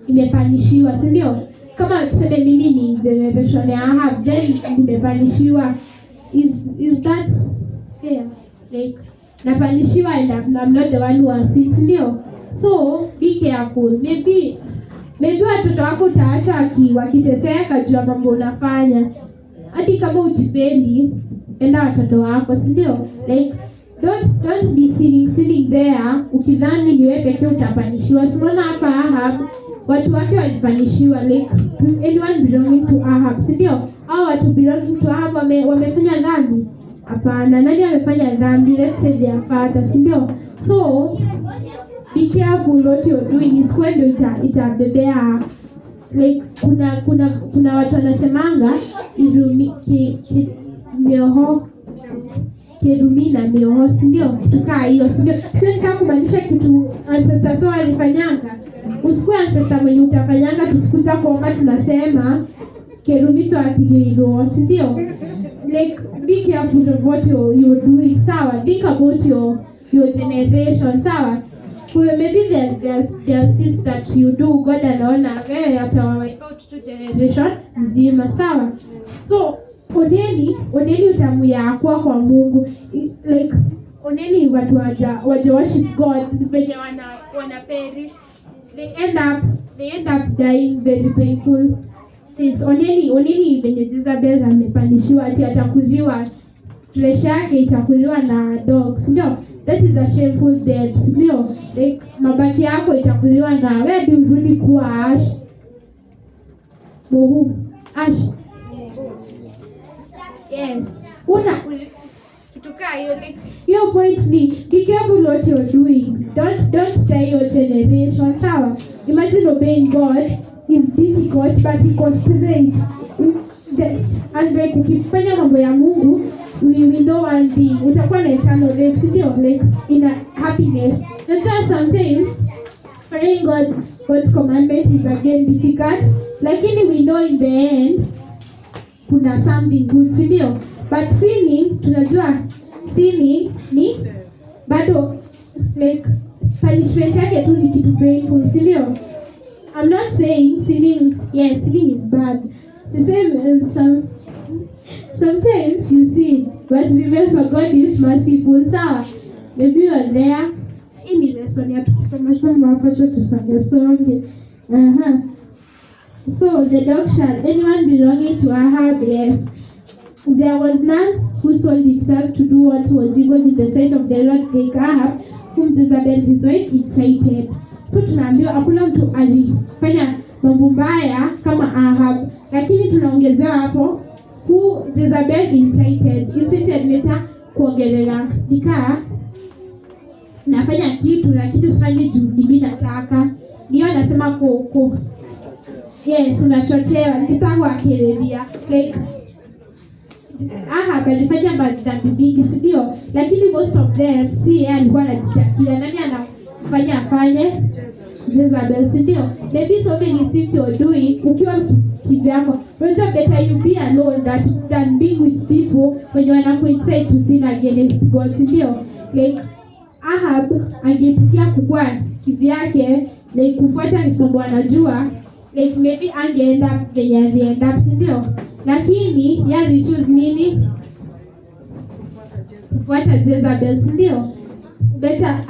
imepanishiwa, si ndio? Kama tuseme mimi ni generation ya Ahab, then nimepanishiwa. Is that fair? Like napanishiwa and I'm not the one who has it, ndio? So be careful. Maybe watoto wako utaacha wakiteseka juu ya mambo unafanya. Hadi kama ujipendi, enda watoto wako, si ndio? Like don't be sitting there ukidhani ni wewe pekee utapanishiwa. Unaona hapa Ahab watu wake walipanishiwa, like anyone belonging to Ahab, si ndio? Hao watu belonging to Ahab wamefanya dhambi? Hapana, nani amefanya dhambi? Let's say their father, si ndio? So be careful what you're doing. Isikwendo itabebea. Like kuna watu wanasemanga Kerumi na mioho, si ndio? Tukaa hiyo, si ndio? Sio nikaa kumaanisha kitu ancestors wao walifanyanga. Usikuwe ancestor mwenye utafanyanga tukikuta kuomba tunasema Kerumi to atihiro, si ndio? Like be careful of what you're doing, sawa? Think about your generation, sawa? Maybe there are things that you do God anaona wewe atawipe out to generation nzima, sawa? So oneni utamu ya kwa Mungu, like oneni watu waja worship God venye wana perish, they end up dying very painful sins. Oneni venye Jezebel amepanishiwa ati atakuliwa, flesh yake itakuliwa na dogs, ndio? That is a shameful death, ndio? Like mabaki yako itakuliwa na wewe ndio urudi kuwa ash. Yes. Kituka hiyo, like your point ni be careful what you're doing. Don't die your generation, sawa? Imagine obeying God is difficult but iko straight. And like ukifanya mambo ya Mungu, we know one thing, utakuwa na eternal life, si ndio? Like in a happiness. Not sometimes following God's commandment is again difficult, lakini we know in the end kuna something good, si ndio? But sinning, tunajua sinning ni bado like punishment yake tu ni kitu painful, si ndio? I'm not saying sinning is bad. The same sometimes you sin, but remember God is merciful, sawa? Maybe you are there. Hii ni lesson ya tukisoma hapa tusonge. So the dog shall anyone belonging to Ahab, yes. There was none who sold himself to do what was evil in the sight of the Lord like Ahab, whom Jezebel his wife incited. So tunaambiwa hakuna mtu alifanya mambo mbaya kama Ahab, lakini tunaongezewa hapo who Jezebel incited nita kuongelea nikaa nafanya kitu lakini sifanyi juu mimi nataka. Niyo nasema yes, unachochewa. Nitangu akielewia like Ahab alifanya madhambi mingi, si ndio? Lakini most of them si yeye alikuwa anajitakia. Nani anafanya afanye? Jezebel, si ndio? Maybe so many things you're doing ukiwa kivyako. It's better you be alone than being with people when you are incite to sin against God, si ndio? Like Ahab angetikia kukua kivyake, like kufuata ni mambo anajua, like maybe angeenda venye alienda, si ndio? Lakini yeye alichoose nini? Kufuata Jezebel, si ndio? Better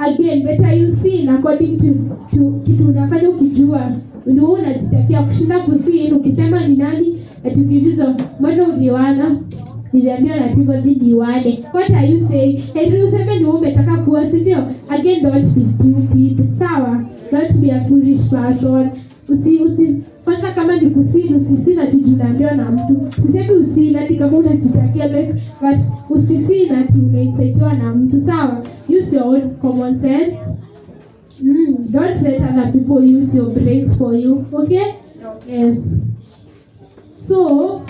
you sin according to kitu unafanya ukijua. Ndio unajitakia kushinda kusin ukisema ni nani atikizo mbona uliwana niliambiwa na Timothy niwane. What are you saying? Useme ni umetaka kuwa, si ndio? Again, don't be stupid, sawa? Don't be a foolish person. Kwanza kama ni kusini, usisina ati tunaambiwa na mtu. Sisemi usina ati kama unajitakia like, but usisina ati unainsaitiwa na mtu, sawa? Use your own common sense. Don't let other people use your brains for you, okay? Yes. So,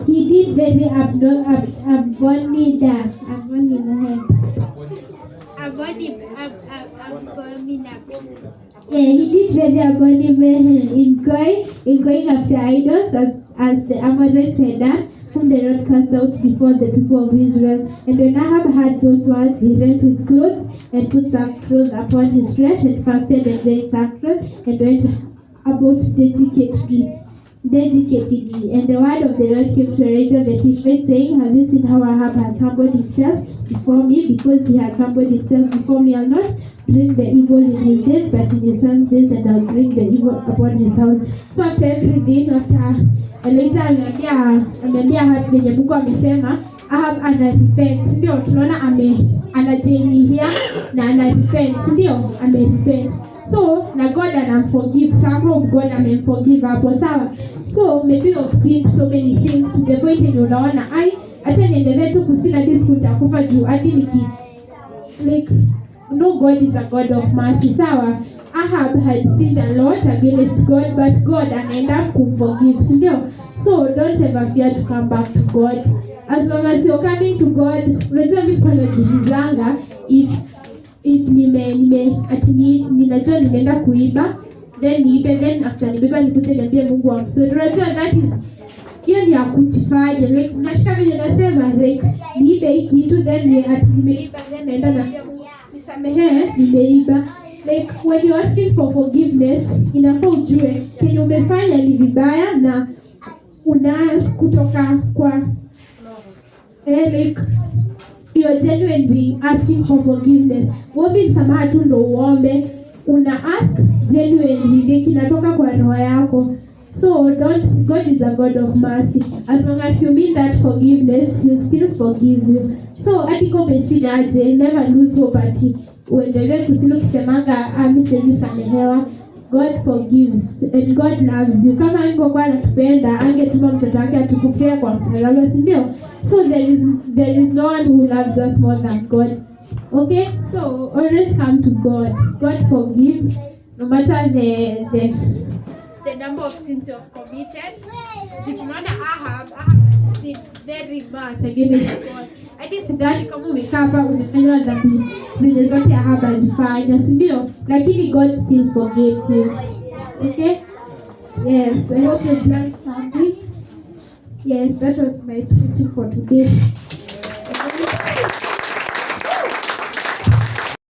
he did very abominable. Yeah, he did very abominable in going after idols as the Amorites had done, whom the Lord cast out before the people of Israel. And when Ahab heard those words, he rent his clothes and put sackcloth upon his flesh and fasted and made sackcloth and went about dedicatedly. And the word of the Lord came to Elijah the Tishbite, saying, Have you seen how Ahab has humbled himself before me? Because he has humbled himself before me, I'll not bring the evil in his days, but in his son's days, and I'll bring the evil upon his house. So after everything, after Elijah ameambia Ahab venye Mungu amesema, Ahab anarepent, ndio tunaona anajengihia na anarepent, ndio amerepent. So na God anamforgive, somehow God amemforgive hapo, sawa? So maybe you've seen so many things to the point yenye unaona acha niendelee tu kusina this kutakufa juu hadi like no, God is a God of mercy, sawa? Ahab had sinned a lot against God, but God anaenda kumforgive, ndio? So don't ever fear to come back to God. As long as you're coming to God, unajua vipi pale kujizanga if ninajua nimeenda kuiba, then niibe, then after nibeba nikute niambie Mungu wangu. So unajua that is hiyo ni ya kujifanya. Like unashika vile nasema like niibe hii kitu then nimeiba, then naenda na nisamehe nimeiba. Like when you asking for forgiveness, inafaa ujue kenye umefanya ni vibaya na una kutoka kwa like you're genuinely asking for forgiveness. Uombe msamaha tu ndo uombe, una ask genuinely, kinatoka kwa roho yako. So God is a God of mercy. As long as you mean that forgiveness, He'll still forgive you. So atiko besinaje, never lose hope ati uendelee kusino kisemanga siwezi samehewa. God forgives and God loves you. Kama angekuwa anatupenda, angetuma mtoto wake atukufia kwa msalaba, si ndio? So there is no one who loves us more than God. Okay? So always come to God. God forgives no matter the number of sins you have committed. Tunaona Ahab sinned very much against God. Hadi sidhani kama umekaa hapa umefanya dhambi zile zote Ahab alifanya, si ndio? Lakini God still forgave him. Okay? Yes, I hope you learned something. Yes, that was my preaching for today.